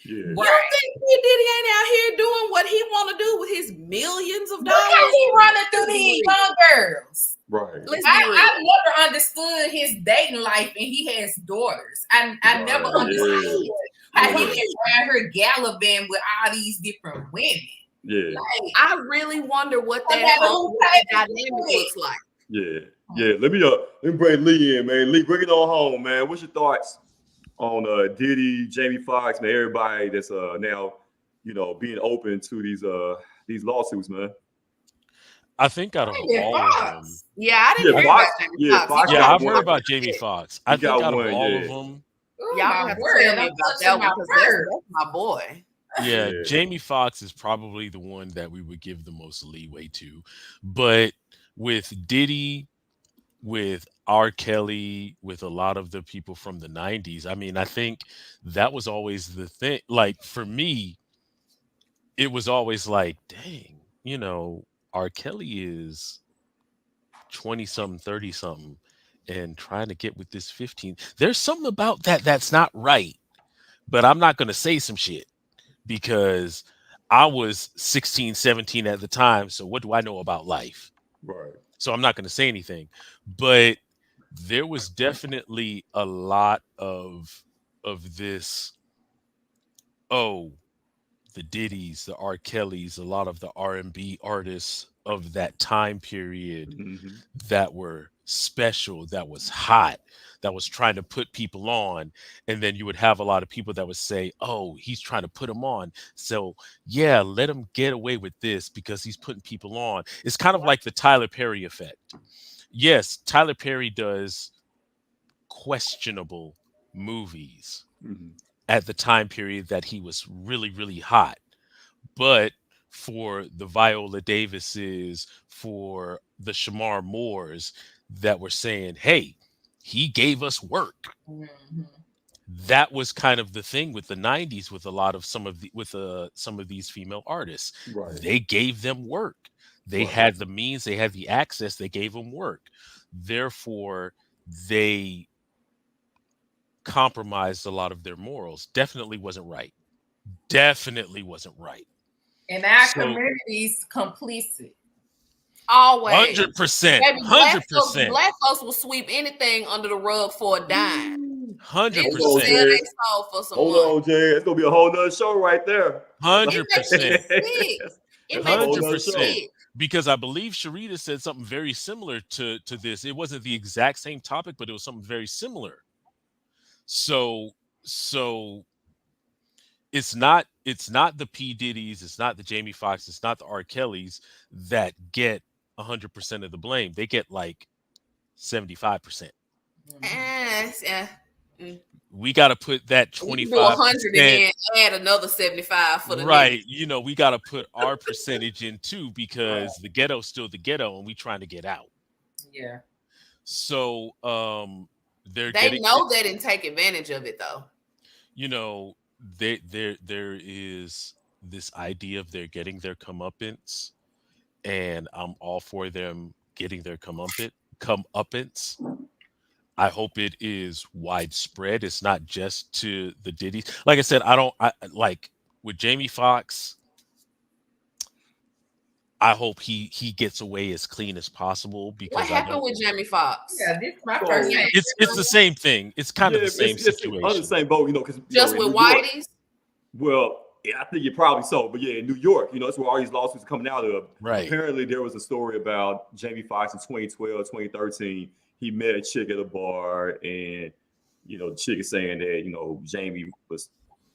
Yeah. You think P. Diddy ain't out here doing what he want to do with his millions of dollars? Look how he running through these young girls. Right. I never understood his dating life, and he has daughters. I never understood how he gets around here galloping with all these different women. Yeah. Like, I really wonder what that whole dynamic looks like. Yeah. Yeah. Let me bring Lee in, man. Lee, bring it on home, man. What's your thoughts on Diddy, Jamie Foxx, and everybody that's now, you know, being open to these lawsuits, man? I think out of all of them, I didn't hear about Jamie Foxx. Yeah, I've heard about Jamie Foxx. I think out of all of them, y'all have to tell me about that one because that's my boy. Yeah, Jamie Foxx is probably the one that we would give the most leeway to, but with Diddy, with R. Kelly, with a lot of the people from the 90s, I mean, I think that was always the thing. Like, for me, it was always like, dang, you know, R. Kelly is 20-something, 30-something, and trying to get with this 15. There's something about that that's not right, but I'm not going to say some shit because I was 16, 17 at the time, so what do I know about life? Right. So I'm not going to say anything, but there was definitely a lot of this. Oh, the Diddy's, the R. Kelly's, a lot of the R&B artists of that time period that were special, that was hot, that was trying to put people on. And then you would have a lot of people that would say, oh, he's trying to put them on. So yeah, let him get away with this because he's putting people on. It's kind of like the Tyler Perry effect. Yes, Tyler Perry does questionable movies Mm-hmm. at the time period that he was really, really hot. But for the Viola Davises, for the Shamar Moores that were saying, hey, he gave us work. Mhm. That was kind of the thing with the 90s with a lot of some of these female artists. Right. They gave them work. They Right. had the means, they had the access, they gave them work. Therefore, they compromised a lot of their morals. Definitely wasn't right. Definitely wasn't right. And our So- community's complicit. Always. 100%. Baby, 100%. black folks will sweep anything under the rug for a dime. 100%. They will sell their soul for some Hold money. on, Jay. It's gonna be a whole nother show right there. 100%. It makes me 100%. sick. Because I believe Sharita said something very similar to this. It wasn't the exact same topic, but it was something very similar. So it's not the P. Diddy's, it's not the Jamie Foxx, it's not the R. Kellys that get 100% of the blame. They get like 75%. Yeah. We got to put that We 25%. do 100 and then add another 75 for the Right. next. You know, we got to put our percentage in too, because the ghetto's still the ghetto and we trying to get out. Yeah. So They know that and take advantage of it though. You know, there is this idea of they're getting their comeuppance, and I'm all for them getting their comeuppance. I hope it is widespread. It's not just to the Diddy. Like I said, I like with Jamie Foxx. I hope he gets away as clean as possible, because What happened with Jamie Foxx? Yeah, this is my first name. It's the same thing. It's kind of the same situation. On the same boat, you know, because Just with Whitey's. Well, yeah, I think it probably so, but yeah, in New York, you know, that's where all these lawsuits are coming out of. Right. Apparently, there was a story about Jamie Foxx in 2012, 2013. He met a chick at a bar, and you know, the chick is saying that, you know, Jamie was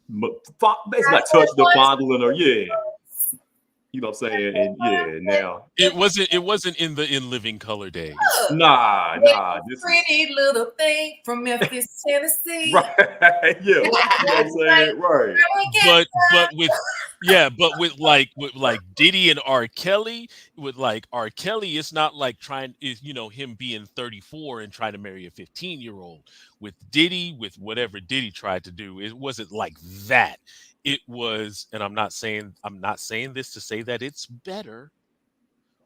basically like touching her, fondling her, yeah. You know what I'm saying? And yeah, now it wasn't in the In Living Color days. Nah. This pretty little thing from Memphis, Tennessee. Right. Yeah. You know what I'm saying? Right. But with like Diddy and R. Kelly, with like R. Kelly, it's not like him being 34 and trying to marry a 15-year-old. With Diddy, with whatever Diddy tried to do, it wasn't like that. It was, and I'm not saying this to say that it's better,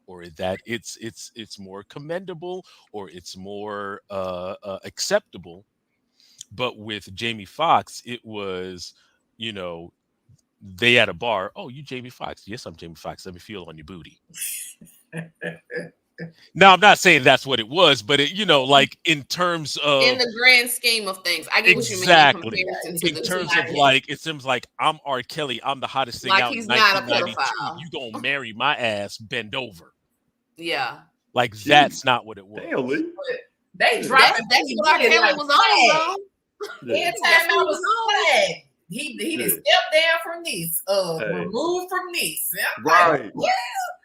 or that it's more commendable, or it's more acceptable. But with Jamie Foxx, it was, you know, they at a bar. Oh, you Jamie Foxx? Yes, I'm Jamie Foxx. Let me feel on your booty. Now, I'm not saying that's what it was, but it, you know, like in terms of in the grand scheme of things, I get exactly. what you mean. In terms of like, it seems like I'm R. Kelly. I'm the hottest thing like out he's in not a 1992. pedophile. You gonna marry my ass? Bend over. Yeah. Like that's not what it was. Damn, Lee. They dropped. That's what R. Kelly was on, bro. Anytime I was on, he didn't step down from this, removed from this. Right. Yeah.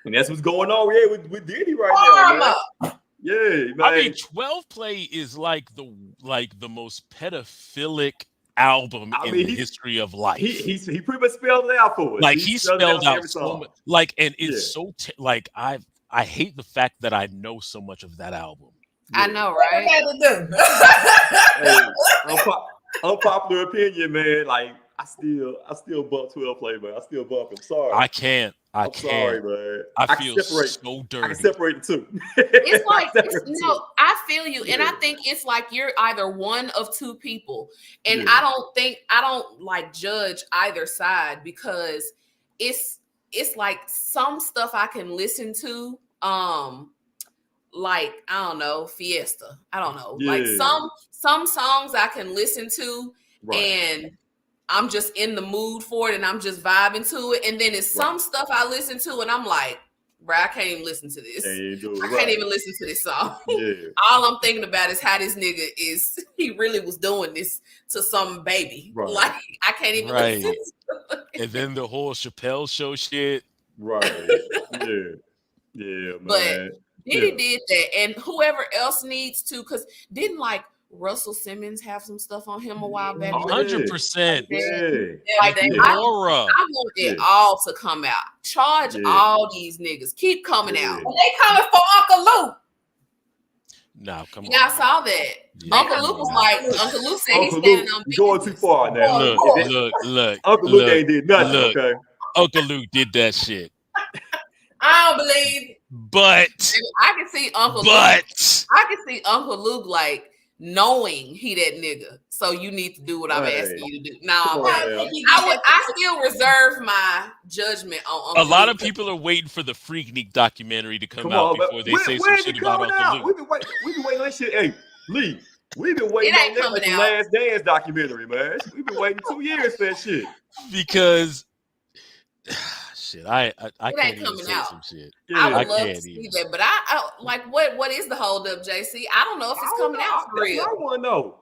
And that's what's going on with Diddy right now. Man. Yeah, man. I mean, 12 Play is like the most pedophilic album in the history of life. He pretty much spelled it out for us. Like he spelled out so much. Like, and it's so like I hate the fact that I know so much of that album. Yeah. I know, right? Hey, unpopular opinion, man. Like I still bump 12 Play, man. I still bump him. Sorry. I can't. I'm sorry, man. I feel so dirty. I can separate the two. It's like I feel you, and I think it's like you're either one of two people, and I don't like judge either side, because it's like some stuff I can listen to, like I don't know, Fiesta. I don't know, like some songs I can listen to, and I'm just in the mood for it and I'm just vibing to it. And then it's some stuff I listen to and I'm like, bro, I can't even listen to this. I can't even listen to this song. Yeah. All I'm thinking about is how this nigga he really was doing this to some baby. Right. Like, I can't even listen to it. And then the whole Chappelle Show shit. Right. Yeah, man. But Diddy did that. And whoever else needs to, because didn't like Russell Simmons have some stuff on him a while back? Oh, 100%. Like Aura. I want it all to come out. Charge all these niggas. Keep coming out. And they coming for Uncle Luke. No, come on. Yeah, I saw that. Yeah, Uncle come Luke was on. like, Uncle Luke said he's Uncle standing Luke, on you're going business. too far now. Look. Uncle Luke ain't did nothing. Look. Okay. Uncle Luke did that shit. I don't believe it. But I can see Uncle Luke. I can see Uncle Luke like knowing he that nigga. So you need to do what I'm asking you to do. No, I still reserve my judgment on Uncle a lot Luke. of people are waiting for the Freaknik documentary to come out before they say some shit about Uncle Luke. We've been waiting on that shit. Hey, Lee, we've been waiting on that with the Last Dance documentary, man. We've been waiting 2 years for that shit. Because shit, I can't even say out. some shit. I would love to see that, but I like what is the hold up, JC? I don't know if it's coming out for real. I want to know.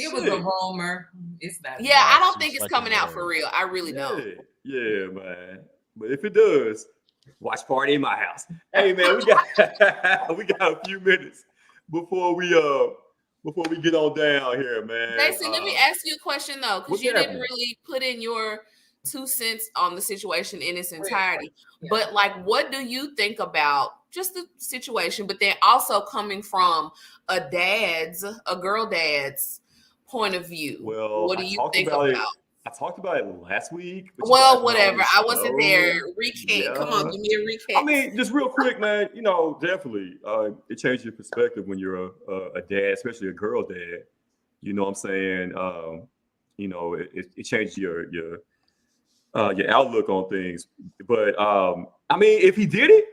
It was a rumor. It's not. Yeah, I don't think it's coming out for real. I really don't. Yeah, man. But if it does, watch party in my house. Hey, man, we got a few minutes before we get on down here, man. JC, let me ask you a question though, because you didn't really put in your 2 cents on the situation in its entirety. Yeah. But like, what do you think about just the situation, but then also coming from a girl dad's point of view? Well, what do you think about? I talked about it last week. Well, whatever. I wasn't there. Recap. Yeah. Come on, give me a recap. I mean, just real quick, man. You know, definitely, it changes your perspective when you're a dad, especially a girl dad. You know what I'm saying? You know, it changes your outlook on things. But I mean, if he did it,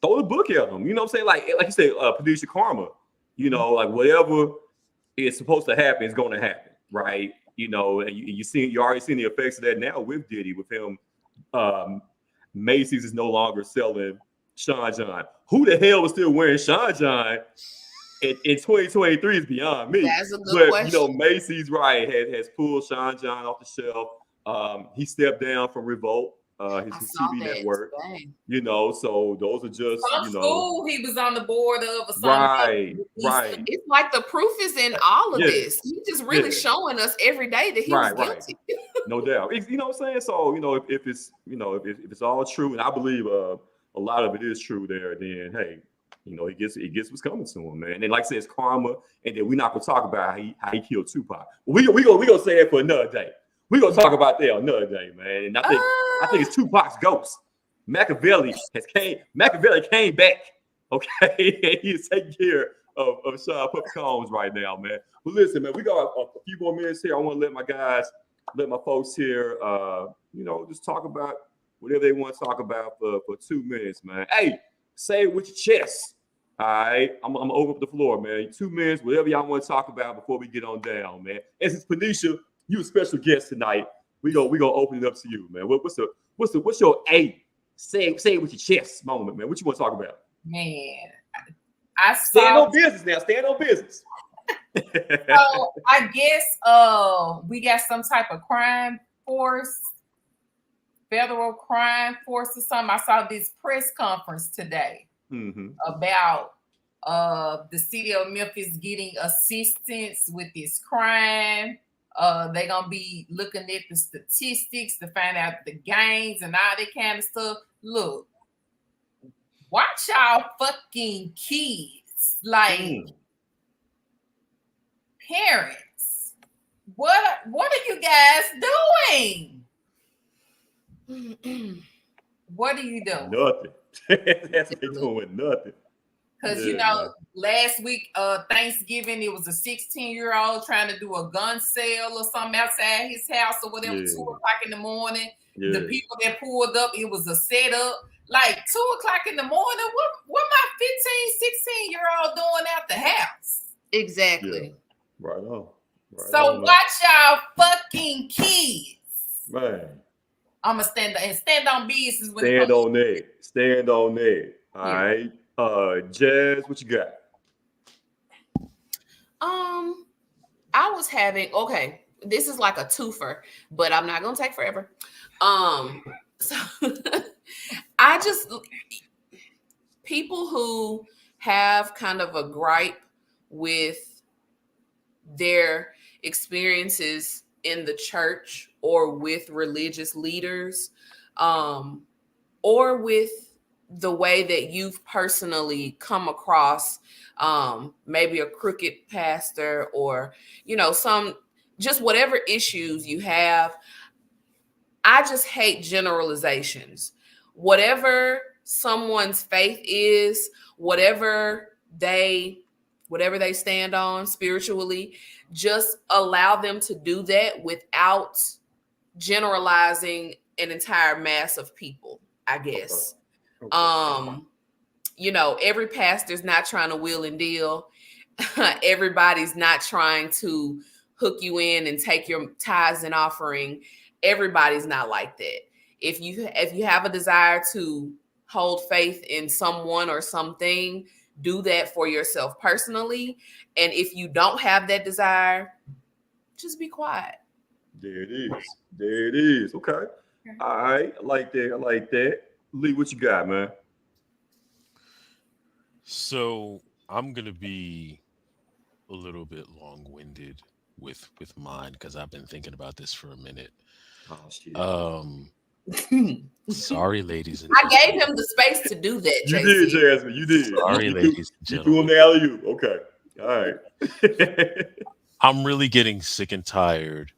throw the book at him. You know what I'm saying? Like you said, producer karma. You know, like whatever is supposed to happen is going to happen, right? You know, and you already seen the effects of that now with Diddy, with him. Macy's is no longer selling Sean John. Who the hell was still wearing Sean John in 2023 is beyond me. That's a good question. You know, Macy's has pulled Sean John off the shelf. He stepped down from Revolt, his TV network. You know, so those are just school he was on the board of or something. Right. It's like the proof is in all of this. He's just really showing us every day that he was guilty. No doubt. You know what I'm saying? So, you know, if it's all true, and I believe a lot of it is true there, then hey, you know, he gets what's coming to him, man. And like I said, it's karma, and then we're not gonna talk about how he killed Tupac. We gonna say that for another day. We're gonna talk about that another day, man. And I think it's Tupac's ghost. Machiavelli came back. Okay, he's taking care of Sean Puffy Combs right now, man. But listen, man, we got a few more minutes here. I want to let my folks here, you know, just talk about whatever they want to talk about for 2 minutes, man. Hey, say it with your chest. All right, I'm gonna open up the floor, man. 2 minutes, whatever y'all want to talk about before we get on down, man. And since Panisha, you a special guest tonight, we gonna open it up to you, man. What's your A? Say it with your chest moment, man. What you want to talk about? Man, stand on business now. Stand on business. So I guess we got some type of crime force, federal crime force or something. I saw this press conference today about the city of Memphis getting assistance with this crime. They're gonna be looking at the statistics to find out the gangs and all that kind of stuff. Look, watch y'all fucking kids, like parents. What are you guys doing? What are you doing? Nothing. That's what they're doing. Nothing. Because you know, last week, Thanksgiving, it was a 16-year-old trying to do a gun sale or something outside his house or whatever, 2 o'clock in the morning. The people that pulled up, it was a setup. Like 2 o'clock in the morning, what my 15, 16-year-old doing out the house? Exactly. Yeah. Right on. So watch y'all fucking kids. Man. I'm going to stand on business. Stand on that. All right. Jazz, what you got? I was having, this is like a twofer, but I'm not gonna take forever. So I just, people who have kind of a gripe with their experiences in the church or with religious leaders, or with the way that you've personally come across maybe a crooked pastor, or, you know, just whatever issues you have. I just hate generalizations. Whatever someone's faith is, whatever they stand on spiritually, just allow them to do that without generalizing an entire mass of people, I guess. Okay. You know, every pastor's not trying to wheel and deal. Everybody's not trying to hook you in and take your tithes and offering. Everybody's not like that. If you have a desire to hold faith in someone or something, do that for yourself personally. And if you don't have that desire, just be quiet. There it is. There it is. Okay. All right. I like that. I like that. Lee, what you got, man? So I'm gonna be a little bit long-winded with mine because I've been thinking about this for a minute. Oh shit. Sorry, ladies and I gave him the space to do that, You JC. did, Jasmine. You did. Sorry, you ladies and You threw him gentlemen. the alley-oop. Okay. All right. I'm really getting sick and tired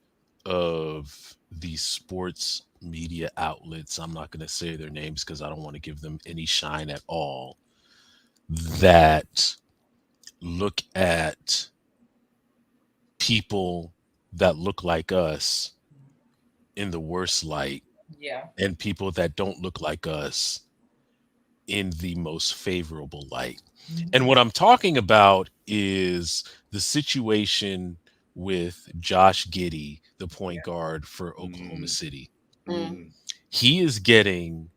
of these sports media outlets. I'm not going to say their names because I don't want to give them any shine at all. That look at people that look like us in the worst light, Yeah. and people that don't look like us in the most favorable light. And what I'm talking about is the situation with Josh Giddey, the point guard for Oklahoma City. He is getting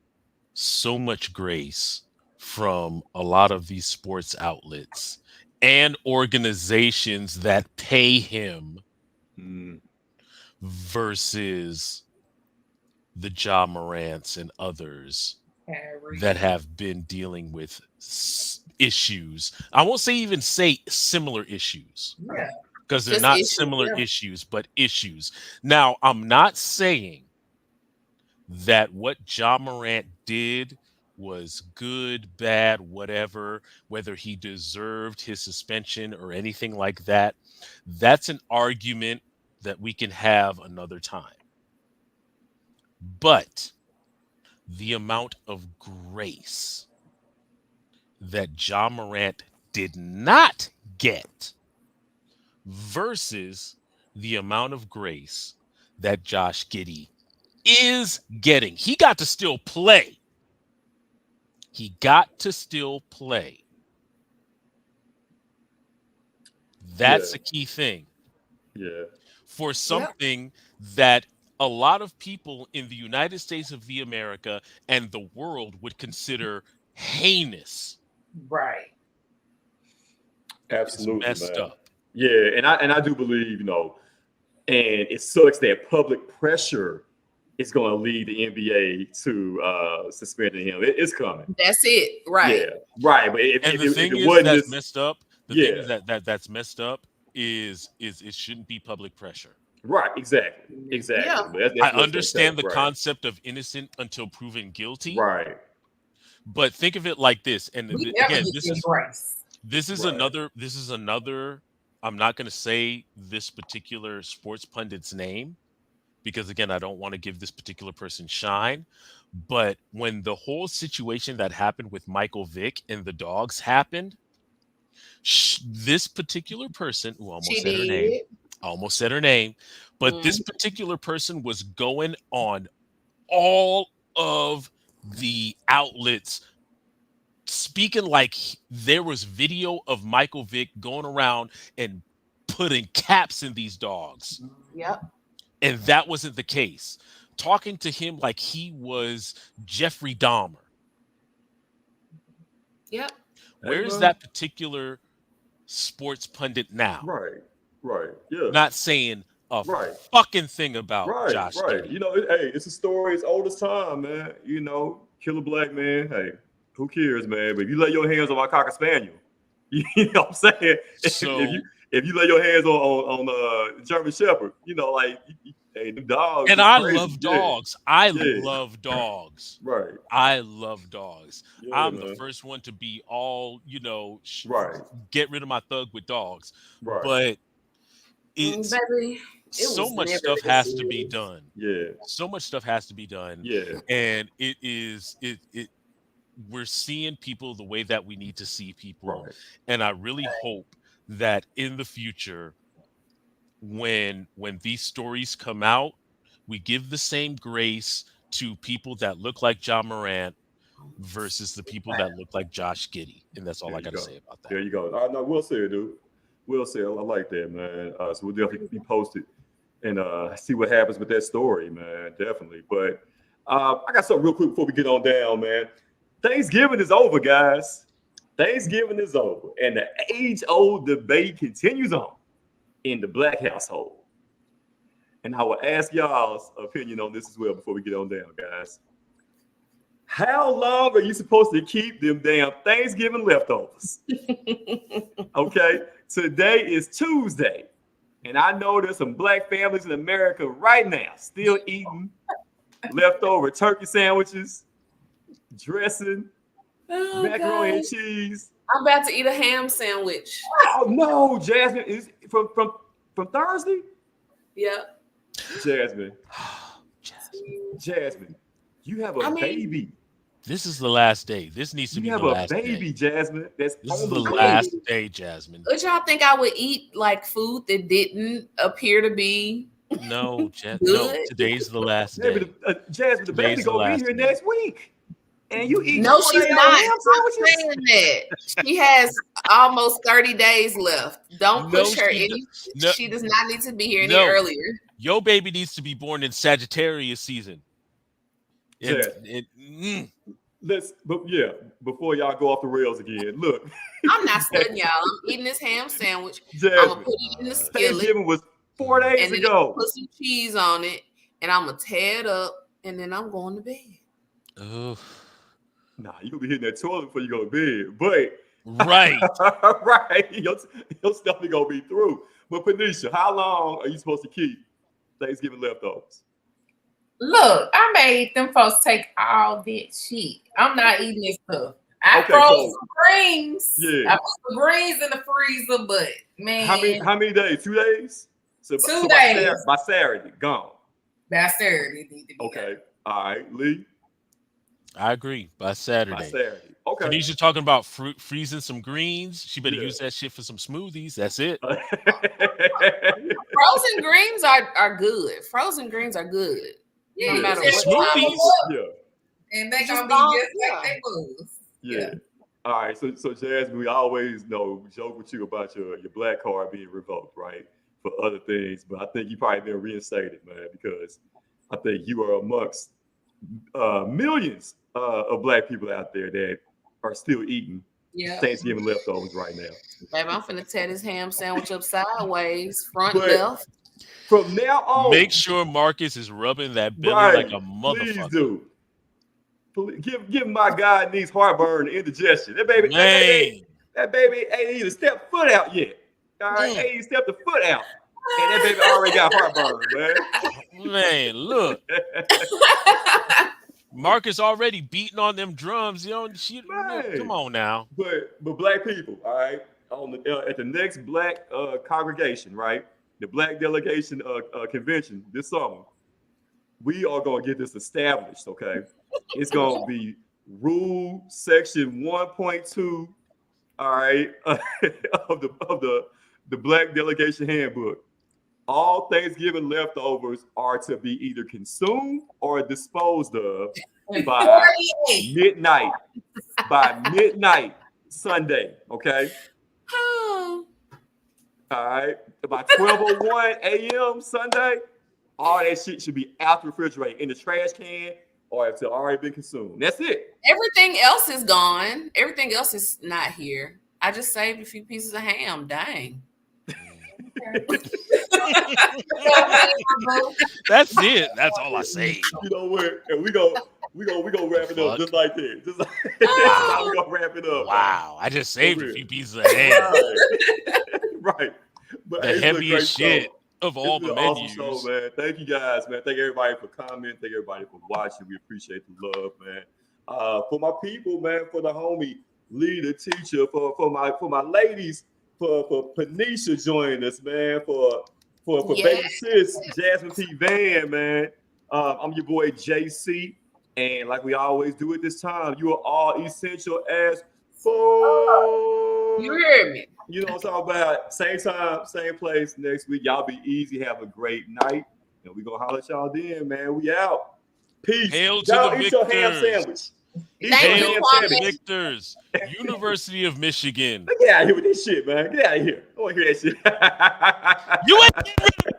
so much grace from a lot of these sports outlets and organizations that pay him versus the Ja Morants and others that have been dealing with issues. I won't say similar issues, because they're Just not issues, similar yeah. issues, but issues. Now, I'm not saying that what Ja Morant did was good, bad, whatever, whether he deserved his suspension or anything like that. That's an argument that we can have another time. But the amount of grace that Ja Morant did not get versus the amount of grace that Josh Giddey is getting. He got to still play. He got to still play. That's a key thing. Yeah. For something that a lot of people in the United States of America and the world would consider heinous. Right. Absolutely, It's messed man. up. Yeah, and I do believe, you know, and it sucks that public pressure is going to lead the NBA to suspending him. It's coming. That's it, right? Yeah, right. But if And the thing it is wasn't that's just, messed up. The thing is that's messed up is it shouldn't be public pressure. Right, exactly. Yeah. But that's I what's gonna understand the take, right. concept of innocent until proven guilty. Right. But think of it like this. And We never again, get this your is grace. this is Right. another I'm not going to say this particular sports pundit's name because again, I don't want to give this particular person shine. But when the whole situation that happened with Michael Vick and the dogs happened, this particular person, who almost said her name, but this particular person was going on all of the outlets speaking like there was video of Michael Vick going around and putting caps in these dogs. Yep. And that wasn't the case. Talking to him like he was Jeffrey Dahmer. Yep. Where is that particular sports pundit now? Right. Right. Yeah. Not saying a Right. fucking thing about Right. Josh Right. Giddey. You know, hey, it's a story. It's old as time, man. You know, kill a black man. Hey, who cares, man? But if you lay your hands on my cocker spaniel, you know what I'm saying? So if you lay your hands on German Shepherd, you know, like hey, the dogs. And is I crazy. love dogs. I Yeah. love dogs. Right. I love dogs. Yeah, I'm man. the first one to be all, Right. get rid of my thug with dogs. Right. But it's Baby, it so was much never stuff this has to be serious. done. Yeah. So much stuff has to be done. Yeah. And we're seeing people the way that we need to see people. Right. And I really hope that in the future, when these stories come out, we give the same grace to people that look like John Morant versus the people that look like Josh Giddey. And that's all There I you got to go. say about that. There you go. No, we'll see it, dude. We'll see. I like that, man. So we'll definitely be posted and see what happens with that story, man. Definitely. But I got something real quick before we get on down, man. Thanksgiving is over, guys. Thanksgiving is over, and the age-old debate continues on in the Black household. And I will ask y'all's opinion on this as well before we get on down, guys. How long are you supposed to keep them damn Thanksgiving leftovers? Okay, today is Tuesday, and I know there's some Black families in America right now still eating leftover turkey sandwiches, dressing, macaroni and cheese. I'm about to eat a ham sandwich. Oh no, Jasmine, is from Thursday? Yeah. Jasmine, you have a baby. This is the last day. This needs to be You have the a last baby, day. Jasmine. That's This is on the the last day, Jasmine. Would y'all think I would eat like food that didn't appear to be No, no. Good? Today's the last day. Baby, Jasmine, the baby Today's the gonna be last here day. next week, and you eat. No, she's 48 not. ham I'm sandwiches? saying that. She has almost 30 days left. Don't No, push her she any. no. She does not need to be here any No. earlier. Your baby needs to be born in Sagittarius season. Yeah. Before y'all go off the rails again, look. I'm not studying y'all. I'm eating this ham sandwich. I'm Jasmine, gonna put it in the skillet, Thanksgiving was 4 days and then ago. put some cheese on it, and I'm gonna tear it up, and then I'm going to bed. Oh, Nah, you gonna be hitting that toilet before you go to bed, but right. right, your stomach gonna be through. But Panisha, how long are you supposed to keep Thanksgiving leftovers? Look, I made them folks take all that shit. I'm not eating this stuff. I Okay, froze so- some greens. Yeah. I put some greens in the freezer, but man, How many days? 2 days? So 2 by days. By Saturday, gone. that's Saturday. Need to be Okay. All right, Lee. I agree. By Saturday. By Saturday. Okay. Tanisha talking about freezing some greens. She better Yeah. use that shit for some smoothies. That's it. Frozen greens are good. Frozen greens are good. Yeah, No matter just what time smoothies. of month. Yeah. and they Just gonna be bomb, just yeah. like they was. Yeah. All right. So Jasmine, we always joke with you about your black card being revoked, right? For other things, but I think you probably been reinstated, man, because I think you are amongst millions of Black people out there that are still eating Yeah. Thanksgiving leftovers right now. Baby, I'm finna tear this ham sandwich up sideways, front But- left. From now on, Make sure Marcus is rubbing that belly right, like a please motherfucker. do. Give my guy needs heartburn and indigestion. That baby ain't even stepped foot out yet. All right, ain't even stepped the foot out, and that baby already got heartburn, man. Man, look. Marcus already beating on them drums. Man. Come on now. But Black people, all right, at the next Black congregation, right, the Black delegation convention this summer, we are gonna get this established. Okay, it's gonna be rule section 1.2, all right, of the Black delegation handbook. All Thanksgiving leftovers are to be either consumed or disposed of by midnight. By midnight Sunday, okay? Oh, All right. By 12:01 a.m. Sunday, all that shit should be out the refrigerator in the trash can or it's already been consumed. That's it. everything else is gone. Everything else is not here. I just saved a few pieces of ham. Dang. That's it. That's all I say. You know what? And we go wrap it up Fuck. just like that. Just like that's how we gonna wrap it up. Wow. I just saved a real. few pieces of ham. Right. But the hey, it's been a heaviest great shit show. of all It's the been an awesome menus. show, man. Thank you guys, man. Thank everybody for commenting. Thank everybody for watching. We appreciate the love, man. For my people, man, for the homie leader, teacher, for my ladies, for Panisha joining us, man, for baby sis, Jasmine P. Van, man. I'm your boy JC. And like we always do at this time, you are all essential as fuck. You hear me? You know what I'm talking about? Same time, same place next week. Y'all be easy. Have a great night. And we gonna holler at y'all then, man. We out. Peace. Hail to Y'all the eat your ham victors. sandwich. Eat Thank your you, ham Kwame. sandwich. Victors, University of Michigan. Get out of here with this shit, man. Get out of here. I don't want to hear that shit. You ain't getting rid of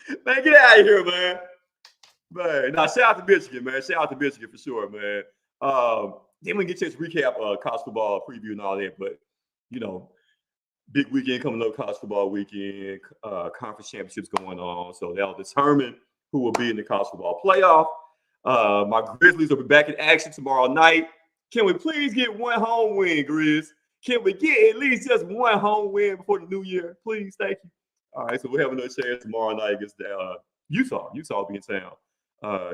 me. Man, get out of here, man. Man, now shout out to Michigan, man. Shout out to Michigan for sure, man. Then we get a chance to recap college football preview and all that, but you know, big weekend coming up, college football weekend, conference championships going on, so that'll determine who will be in the college football playoff. My Grizzlies will be back in action tomorrow night. Can we please get one home win, Grizz? Can we get at least just one home win before the new year? Please, thank you. All right, so we'll have another chance tomorrow night against Utah. Utah will be in town,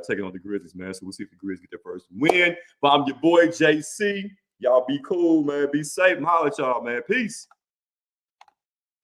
taking on the Grizzlies, man. So we'll see if the Grizzlies get their first win. But I'm your boy, JC. Y'all be cool, man. Be safe. Holla at y'all, man. Peace.